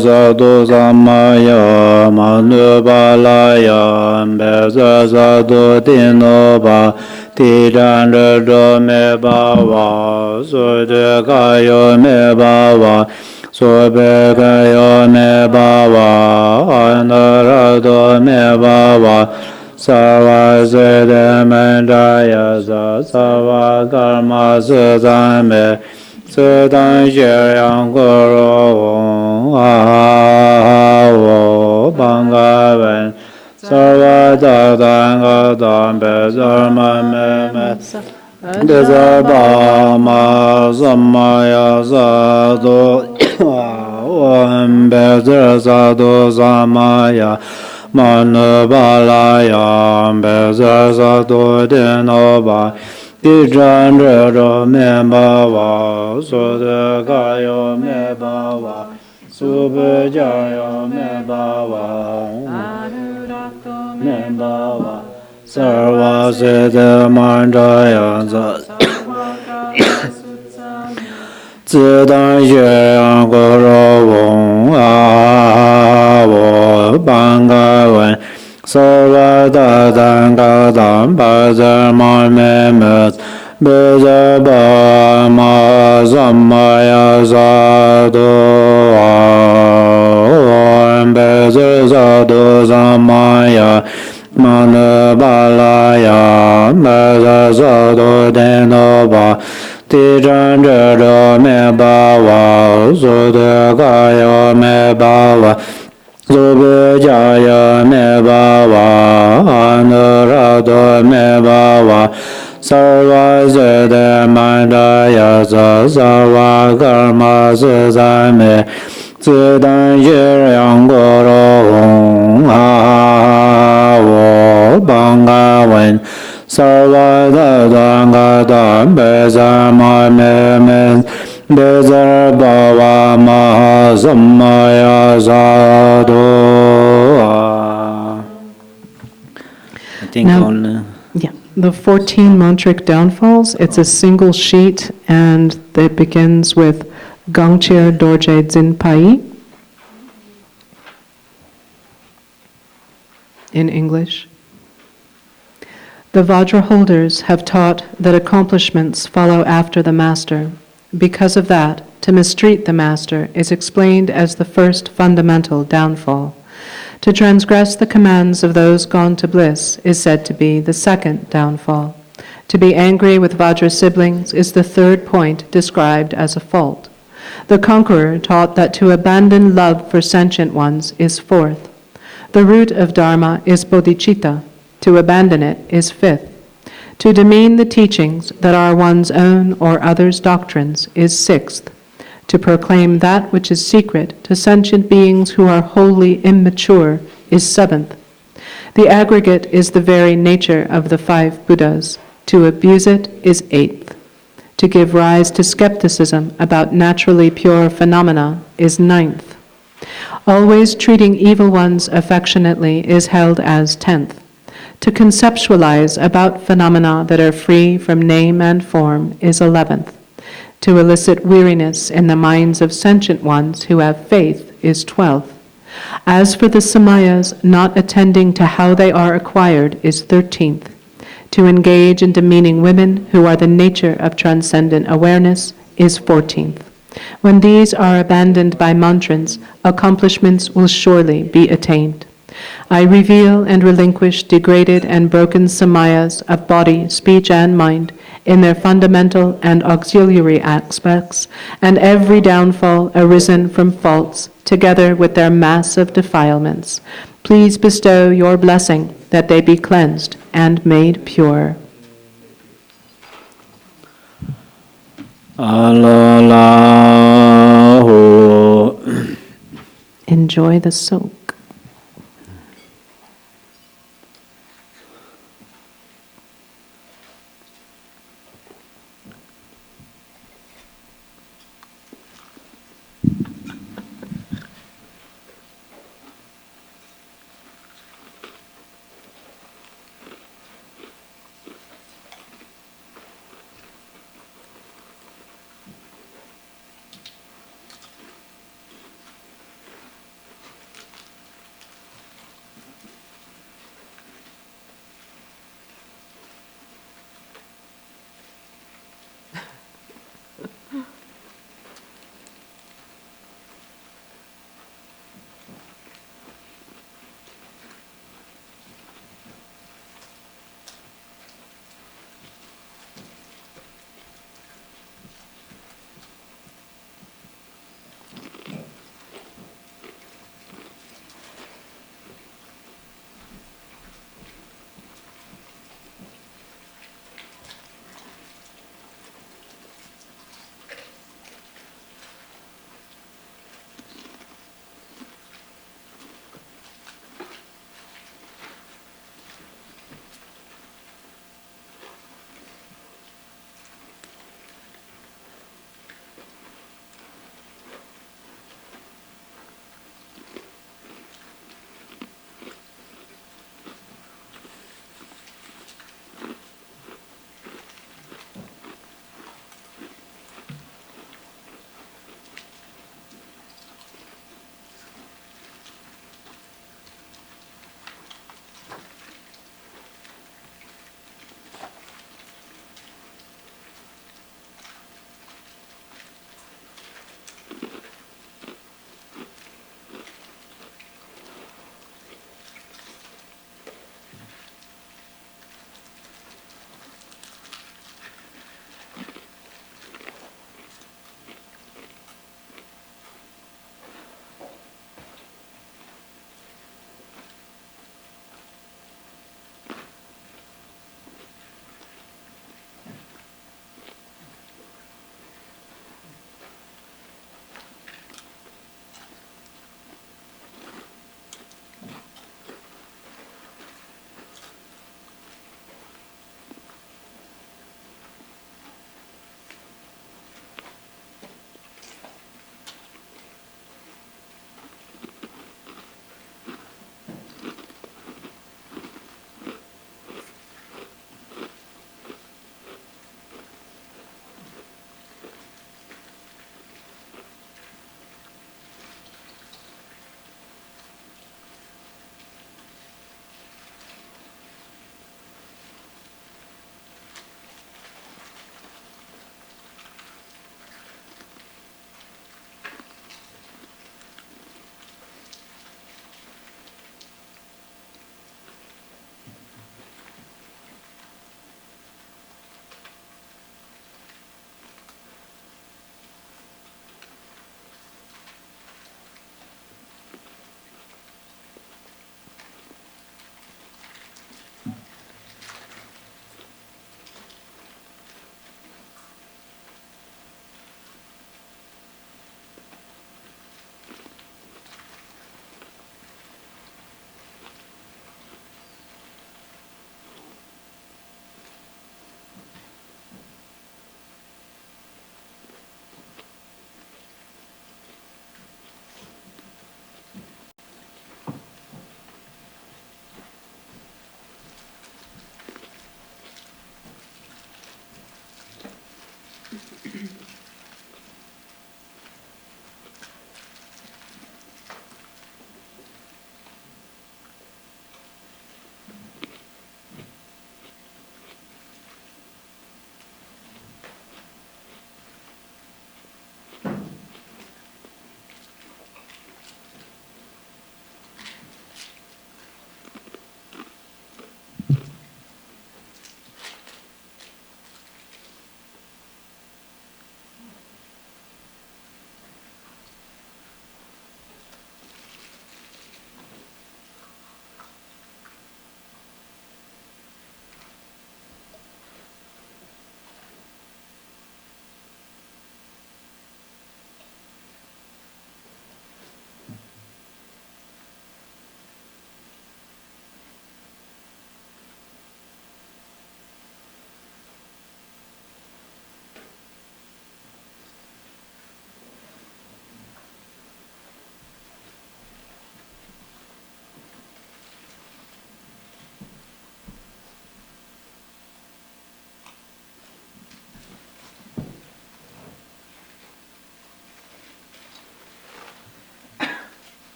萨多萨玛呀，玛努巴拉呀，贝萨萨多提诺巴，提占着着梅巴瓦，苏德卡哟梅巴瓦，苏贝卡哟梅巴瓦，安达拉多梅巴瓦，萨瓦塞德曼扎呀萨，萨瓦卡玛斯赞梅。此当学养果罗我邦嘎文，萨瓦达丹嘎丹贝萨玛梅梅，贝萨巴玛萨玛呀萨多我贝萨萨多萨玛呀。玛努巴拉呀，贝萨萨多提诺巴。地占着着面巴瓦，苏德卡哟面巴瓦，苏贝加哟面巴瓦，面巴瓦，萨瓦塞德曼扎呀子，自当学养果罗翁我邦嘎文。萨瓦达丹嘎丹巴扎玛梅梅，贝扎巴玛萨玛呀萨多贝扎萨多萨玛呀，玛努巴拉呀，贝扎萨多提诺巴，提占着着梅巴瓦，苏德卡哟梅巴瓦。苏贝加呀梅巴瓦，安德拉多梅巴瓦，萨瓦塞德曼扎呀萨，萨瓦卡玛斯赞梅，自当学养果罗我邦嘎文， sarvada dangada bezar mamemen bezar bhava mahasamaya sadho. I think Now, only. yeah, the 14 mantric downfalls, it's a single sheet and it begins with Gangchir Dorje Zinpai in English. The Vajra holders have taught that accomplishments follow after the master. Because of that, to mistreat the master is explained as the first fundamental downfall. To transgress the commands of those gone to bliss is said to be the second downfall. To be angry with Vajra siblings is the third point described as a fault. The conqueror taught that to abandon love for sentient ones is fourth. The root of Dharma is bodhicitta. To abandon it is fifth. To demean the teachings that are one's own or others' doctrines is sixth. To proclaim that which is secret to sentient beings who are wholly immature is seventh. The aggregate is the very nature of the 5 Buddhas. To abuse it is eighth. To give rise to skepticism about naturally pure phenomena is ninth. Always treating evil ones affectionately is held as 10th. To conceptualize about phenomena that are free from name and form is 11th. To elicit weariness in the minds of sentient ones who have faith is 12th. As for the samayas, not attending to how they are acquired is 13th. To engage in demeaning women who are the nature of transcendent awareness is 14th. When these are abandoned by mantrans, accomplishments will surely be attained. I reveal and relinquish degraded and broken samayas of body, speech, and mind in their fundamental and auxiliary aspects, and every downfall arisen from faults, together with their mass of defilements. Please bestow your blessing that they be cleansed and made pure. Allahu. Enjoy the soak.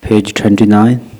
Page 29.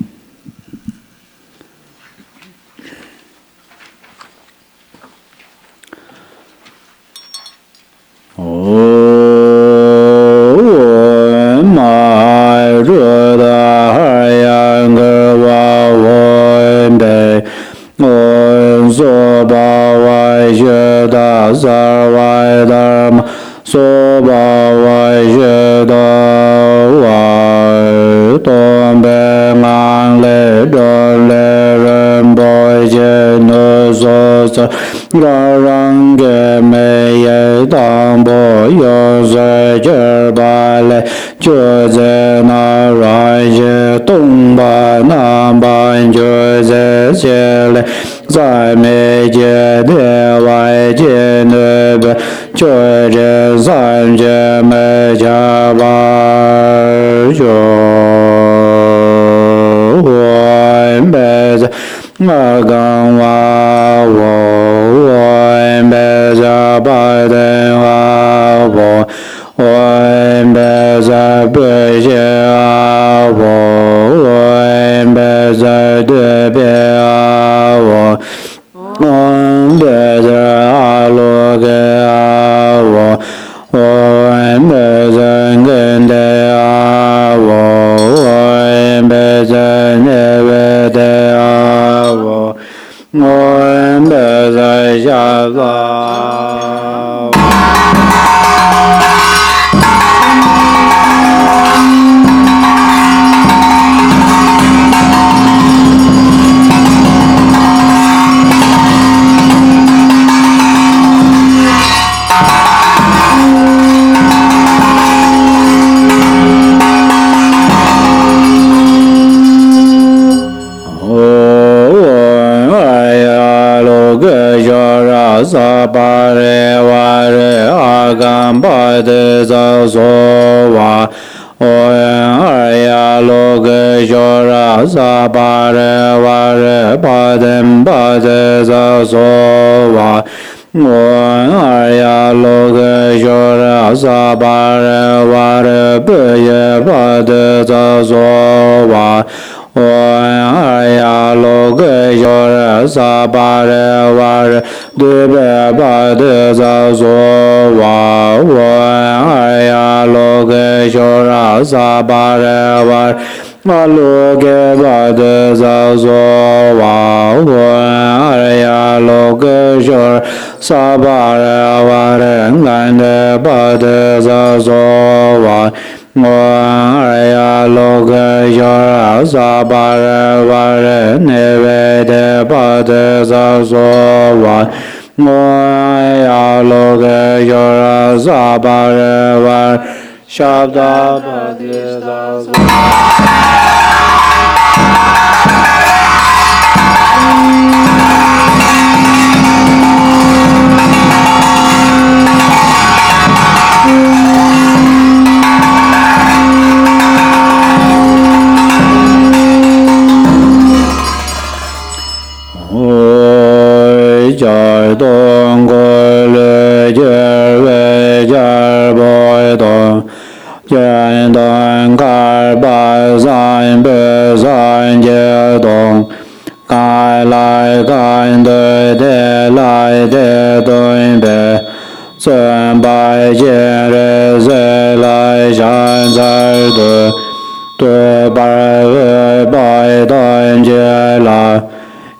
so wa o arya loke shora sa pa re wa re pa dem pa de sa so wa o arya loke shora sa pa re wa re pe ye pa de sa so wa o arya loke shora sa pa re wa re de pe pa de sa so wa o arya loke shora sa pa re wa ma loke pa de sa so wa o arya loke shora sa pa re wa re ngan de pa de sa so wa o arya loke shora sa pa re wa re ne ve de pa de sa so wa o arya loke shora sa pa re wa shabda pa de sa so jar dong go le jar ve jar boy dong jan dong kar ba san be san je dong kai lai kai de lai de dong be san bai je re ze lai shan zai de bai ve bai dong je la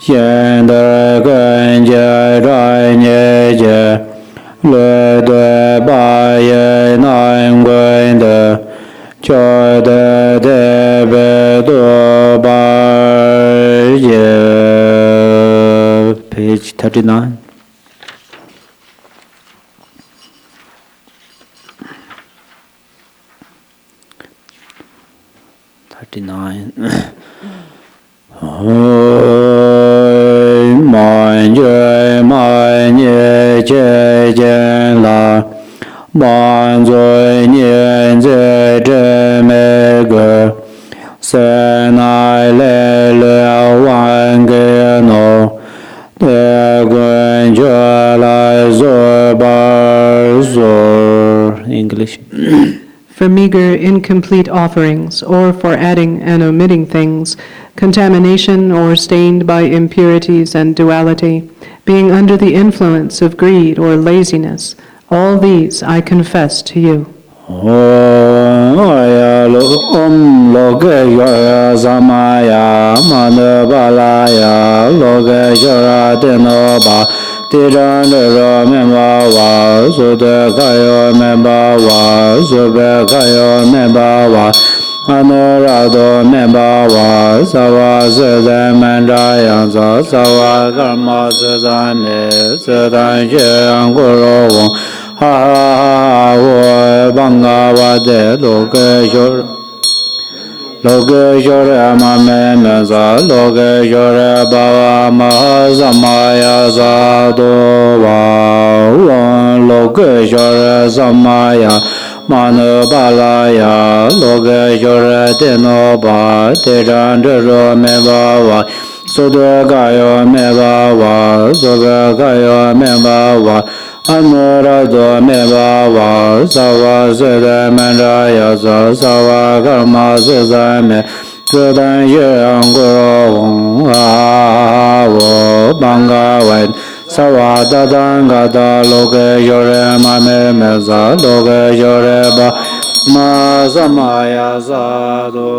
现的根结专业结，乐对八业难归的，觉得特别多八业。Page 39. Mọi người mọi nhẹ chế chế là mọi người nhìn chế chế mê gờ sẽ nai lê lê hoàn kê nô để quên trở lại rồi bà rồi English. For meager, incomplete offerings, or for adding and omitting things, contamination or stained by impurities and duality, being under the influence of greed or laziness, all these I confess to you. Tiran ro memba wa su de kayo memba wa su be kayo memba wa anurado memba wa sawa se de manda yang sa sawa karma se sa me se dan she yang gu ro wong ha ha ha wo banga wa de lo ke shor Loke shore ma me me sa loke shore bhava ma samaya sa do wa loke shore samaya manu balaya loke shore teno ba te jan ro me ba wa sudo kayo me ba wa sudo kayo me ba wa Anurado me ba wa sawa se de menda ya sa sawa karma se sa me se dan ye ang gu wong a wo banga wen sawa da dan ga da loke yore ma me sa loke yore ba ma samaya sa do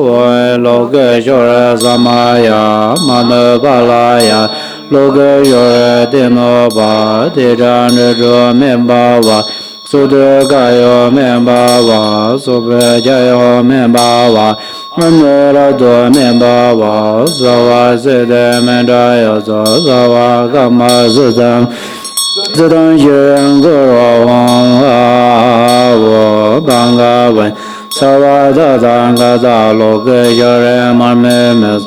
wo loke yore samaya manu balaya Loke yore teno ba te jan ro memba wa su de kayo memba wa su be jayo memba wa manera do memba wa sawa se de menda yo so sawa kama su sam su dan yen gu ro wang a wo banga wen sawa da dan ga da loke yore ma me mes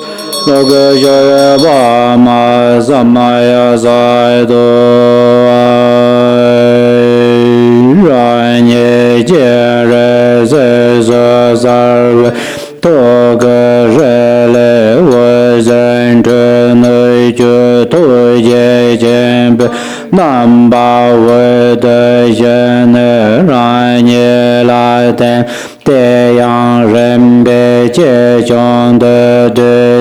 Loke yore ba ma samaya sai do ranye jere se so sarve toga rele wazen trenui ju tu ye jembe namba wede jene ranye la ten te yang renbe jie zhong de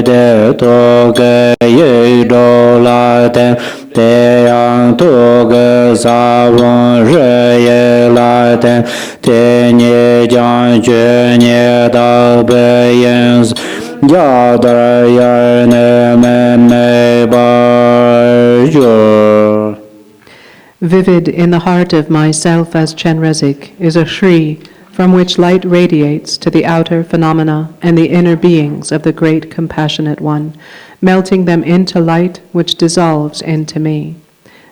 de toga ye do la ten te yang toga sa wong re ye la ten te nye jiang jue nye dao bei yin ya de ye ne me me ba yu. Vivid in the heart of myself as Chenrezig is a Shri from which light radiates to the outer phenomena and the inner beings of the great compassionate one, melting them into light which dissolves into me.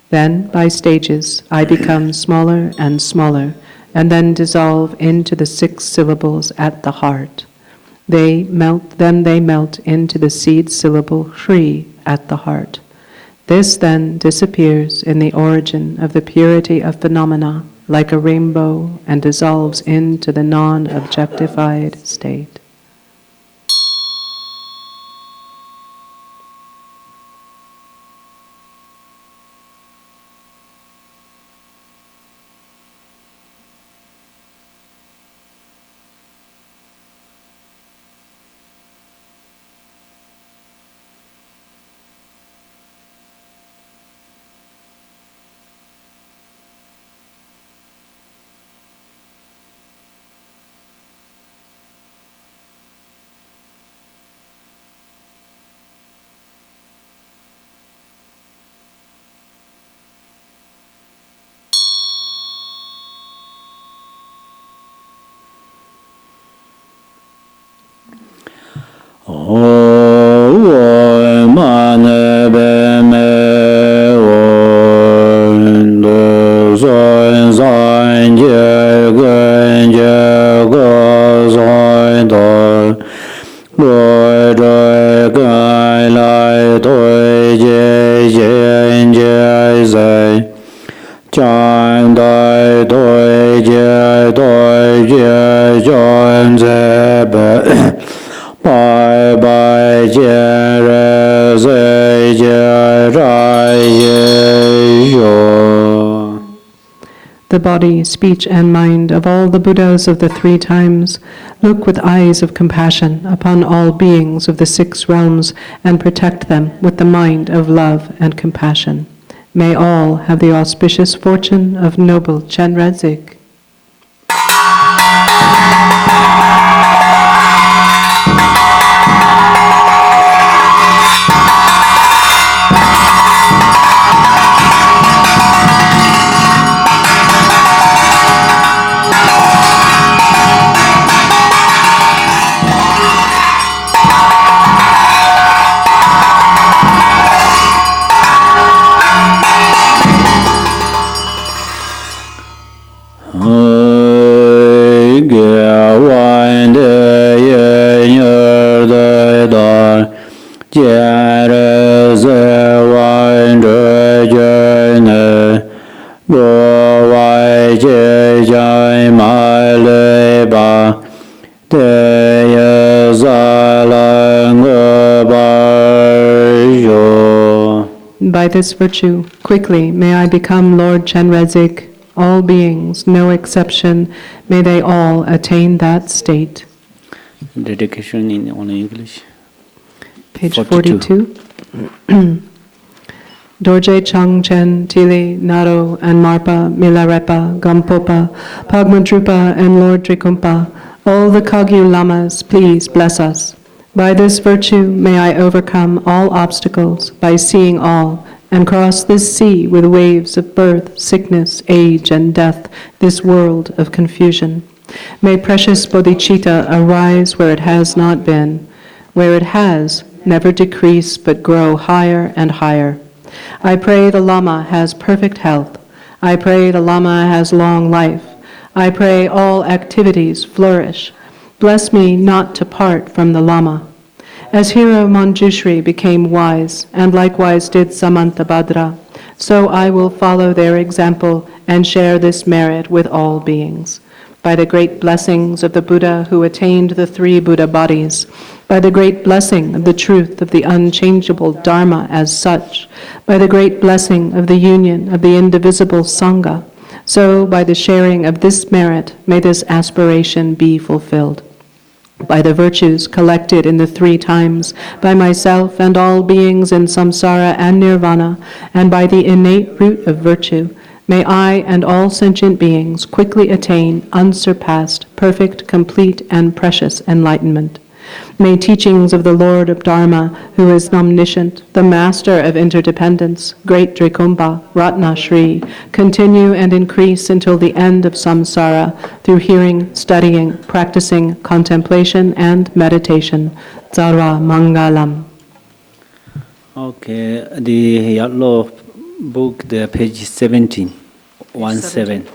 Then, by stages, I become smaller and smaller, and then dissolve into the 6 syllables at the heart. Then they melt into the seed syllable Shri at the heart. This then disappears in the origin of the purity of phenomena like a rainbow and dissolves into the non-objectified state. The body, speech, and mind of all the Buddhas of the 3 times look with eyes of compassion upon all beings of the 6 realms and protect them with the mind of love and compassion. May all have the auspicious fortune of noble Chenrezig. By this virtue, quickly may I become Lord Chenrezig. All beings, no exception, may they all attain that state. Dedication in only English. Page 42. Dorje Changchen, Tili, Naro, and Marpa, Milarepa, Gampopa, Pagmadrupa, and Lord Trikumpa, all the Kagyu Lamas, please bless us. By this virtue may I overcome all obstacles by seeing all, and cross this sea with waves of birth, sickness, age, and death, this world of confusion. May precious bodhicitta arise where it has not been, where it has, never decrease but grow higher and higher. I pray the Lama has perfect health. I pray the Lama has long life. I pray all activities flourish. Bless me not to part from the Lama. As Hero Manjushri became wise, and likewise did Samantabhadra, So I will follow their example and share this merit with all beings. By the great blessings of the Buddha who attained the 3 Buddha bodies, by the great blessing of the truth of the unchangeable Dharma as such, by the great blessing of the union of the indivisible Sangha, so by the sharing of this merit may this aspiration be fulfilled. By the virtues collected in the 3 times, by myself and all beings in samsara and nirvana, and by the innate root of virtue, may I and all sentient beings quickly attain unsurpassed, perfect, complete, and precious enlightenment. May teachings of the Lord of Dharma, who is omniscient, the master of interdependence, great Drikumbha, Ratna Shri, continue and increase until the end of samsara through hearing, studying, practicing, contemplation, and meditation. Sarva Mangalam. Okay, the yellow book, the page 17, 17.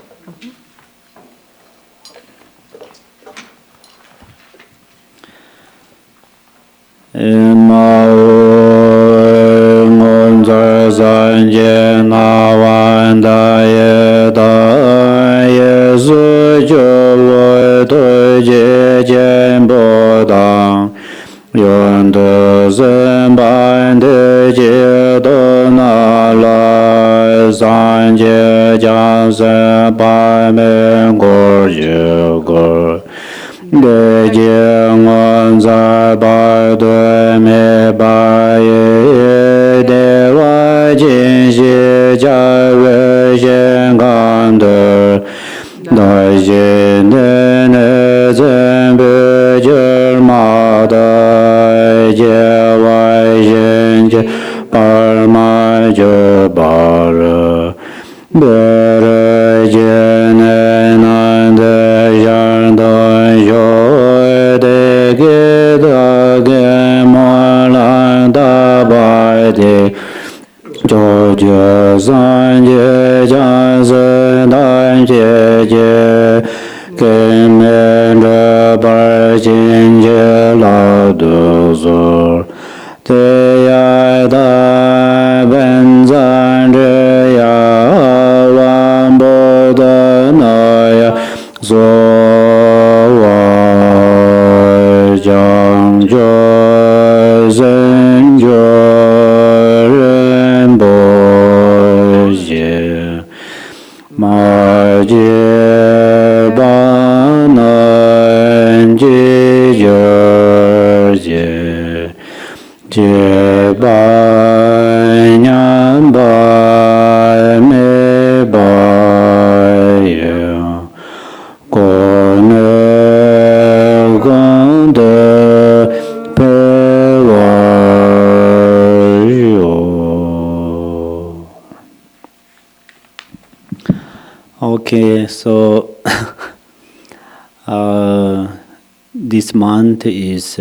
Okay, so this month is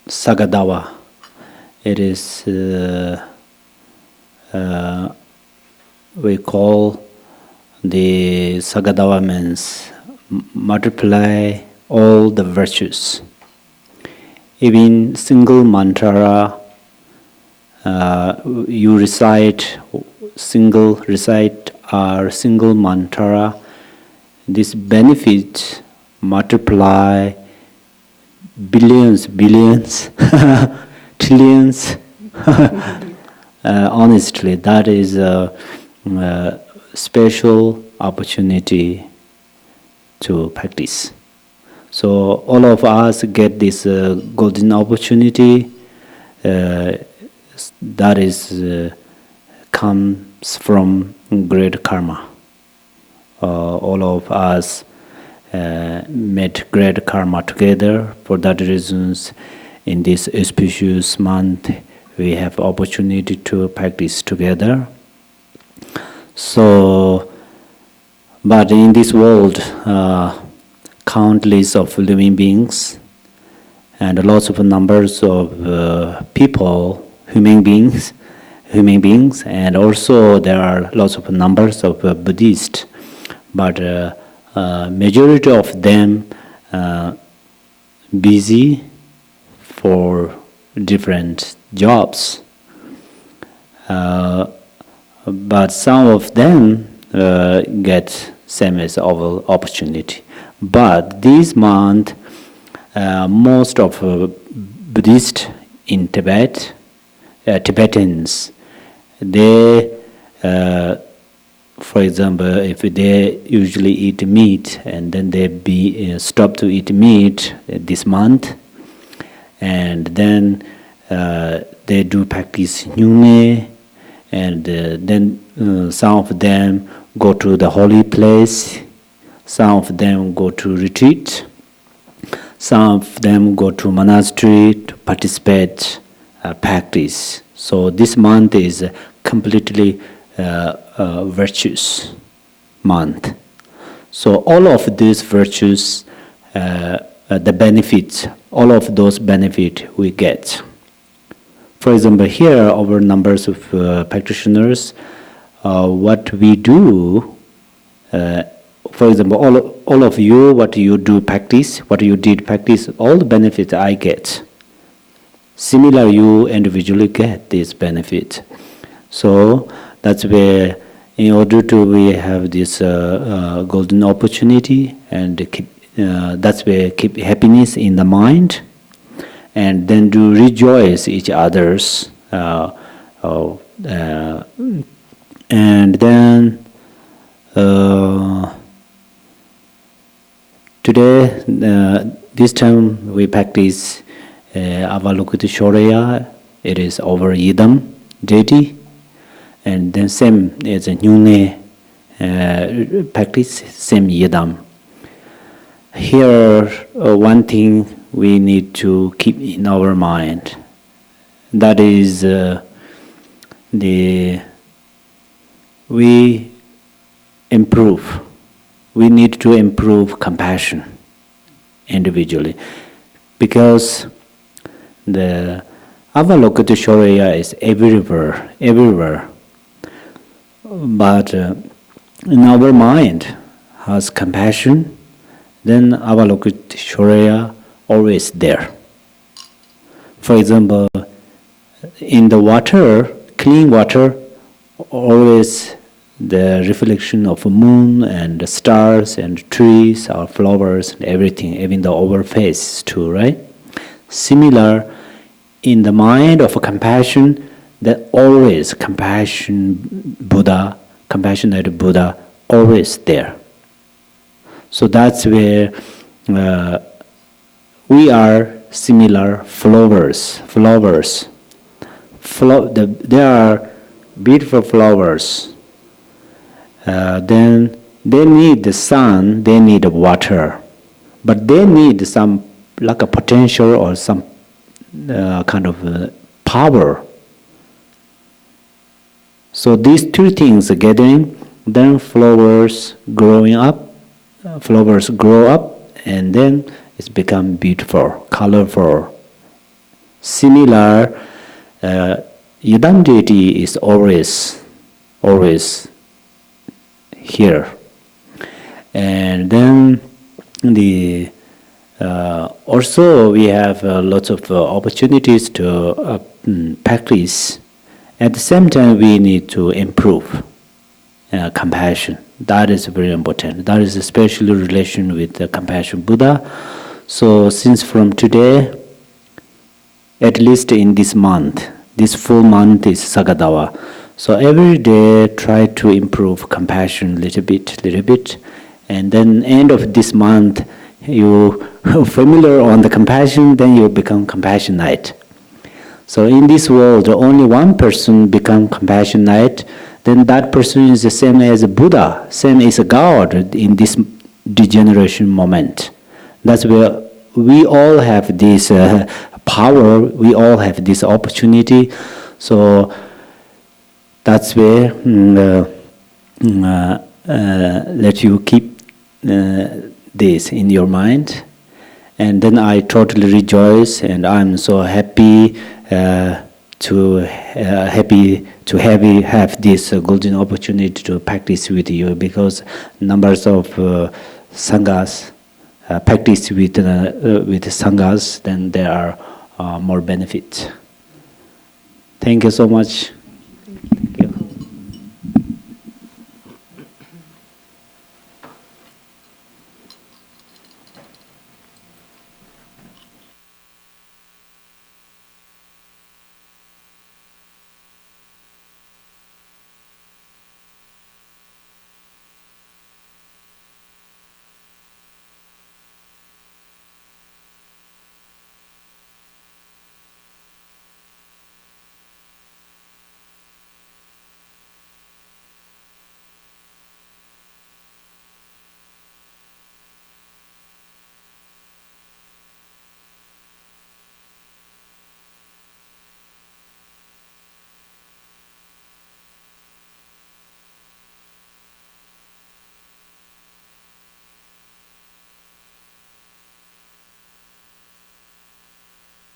Saga Dawa. It is we call the Saga Dawa means multiply all the virtues. Even single mantra, you recite or single mantra, this benefit multiply billions, trillions. Honestly, that is a special opportunity to practice. So all of us get this golden opportunity. That is comes from great karma. All of us met great karma together. For that reasons, in this auspicious month, we have opportunity to practice together. So, but in this world, countless of living beings and lots of numbers of people, human beings, and also there are lots of numbers of Buddhists, but majority of them busy for different jobs. but some of them get same as our opportunity. But this month, most of Buddhists in Tibet, Tibetans, they, for example, if they usually eat meat and then they stop to eat meat this month, and then they do practice Nyungme, and then some of them go to the holy place, some of them go to retreat, some of them go to monastery to participate, practice. So this month is completely virtuous month. So all of these virtues, the benefits, all of those benefits we get. For example, here our numbers of practitioners, what we do, for example, all of you, what you do practice, what you did practice, all the benefits I get. Similar, you individually get this benefit. So that's where, in order to we have this golden opportunity, and that's where keep happiness in the mind, and then to rejoice each others, and then today, this time we practice Avalokiteshvara. It is over Yidam deity, and then same as a Nyungme practice, same Yidam. Here, one thing we need to keep in our mind, that is we need to improve compassion individually, because the Avalokiteshvara is everywhere, but in our mind has compassion, then Avalokiteshvara always there. For example, in the water, clean water, always the reflection of a moon and the stars and trees or flowers and everything, even the our face too, right? Similar, in the mind of compassion, that always compassionate Buddha, always there. So that's where we are similar flowers. There are beautiful flowers. Then they need the sun, they need water, but they need some like a potential or some kind of power. So these two things are gathering, then flowers grow up, and then it's become beautiful, colorful. Similar, Yidam deity is always here. And then also we have lots of opportunities to practice. At the same time, we need to improve compassion. That is very important. That is especially relation with the compassion Buddha. So since from today, at least in this month, this full month is Saga Dawa. So every day try to improve compassion little bit, and then end of this month you familiar on the compassion, then you become compassionate. So in this world, only one person become compassionate, then that person is the same as a Buddha, same as a God in this degeneration moment. That's where we all have this power, we all have this opportunity. So that's where let you keep this in your mind. And then I totally rejoice, and I'm so happy to have this golden opportunity to practice with you, because numbers of sanghas practice with sanghas, then there are more benefits. Thank you so much.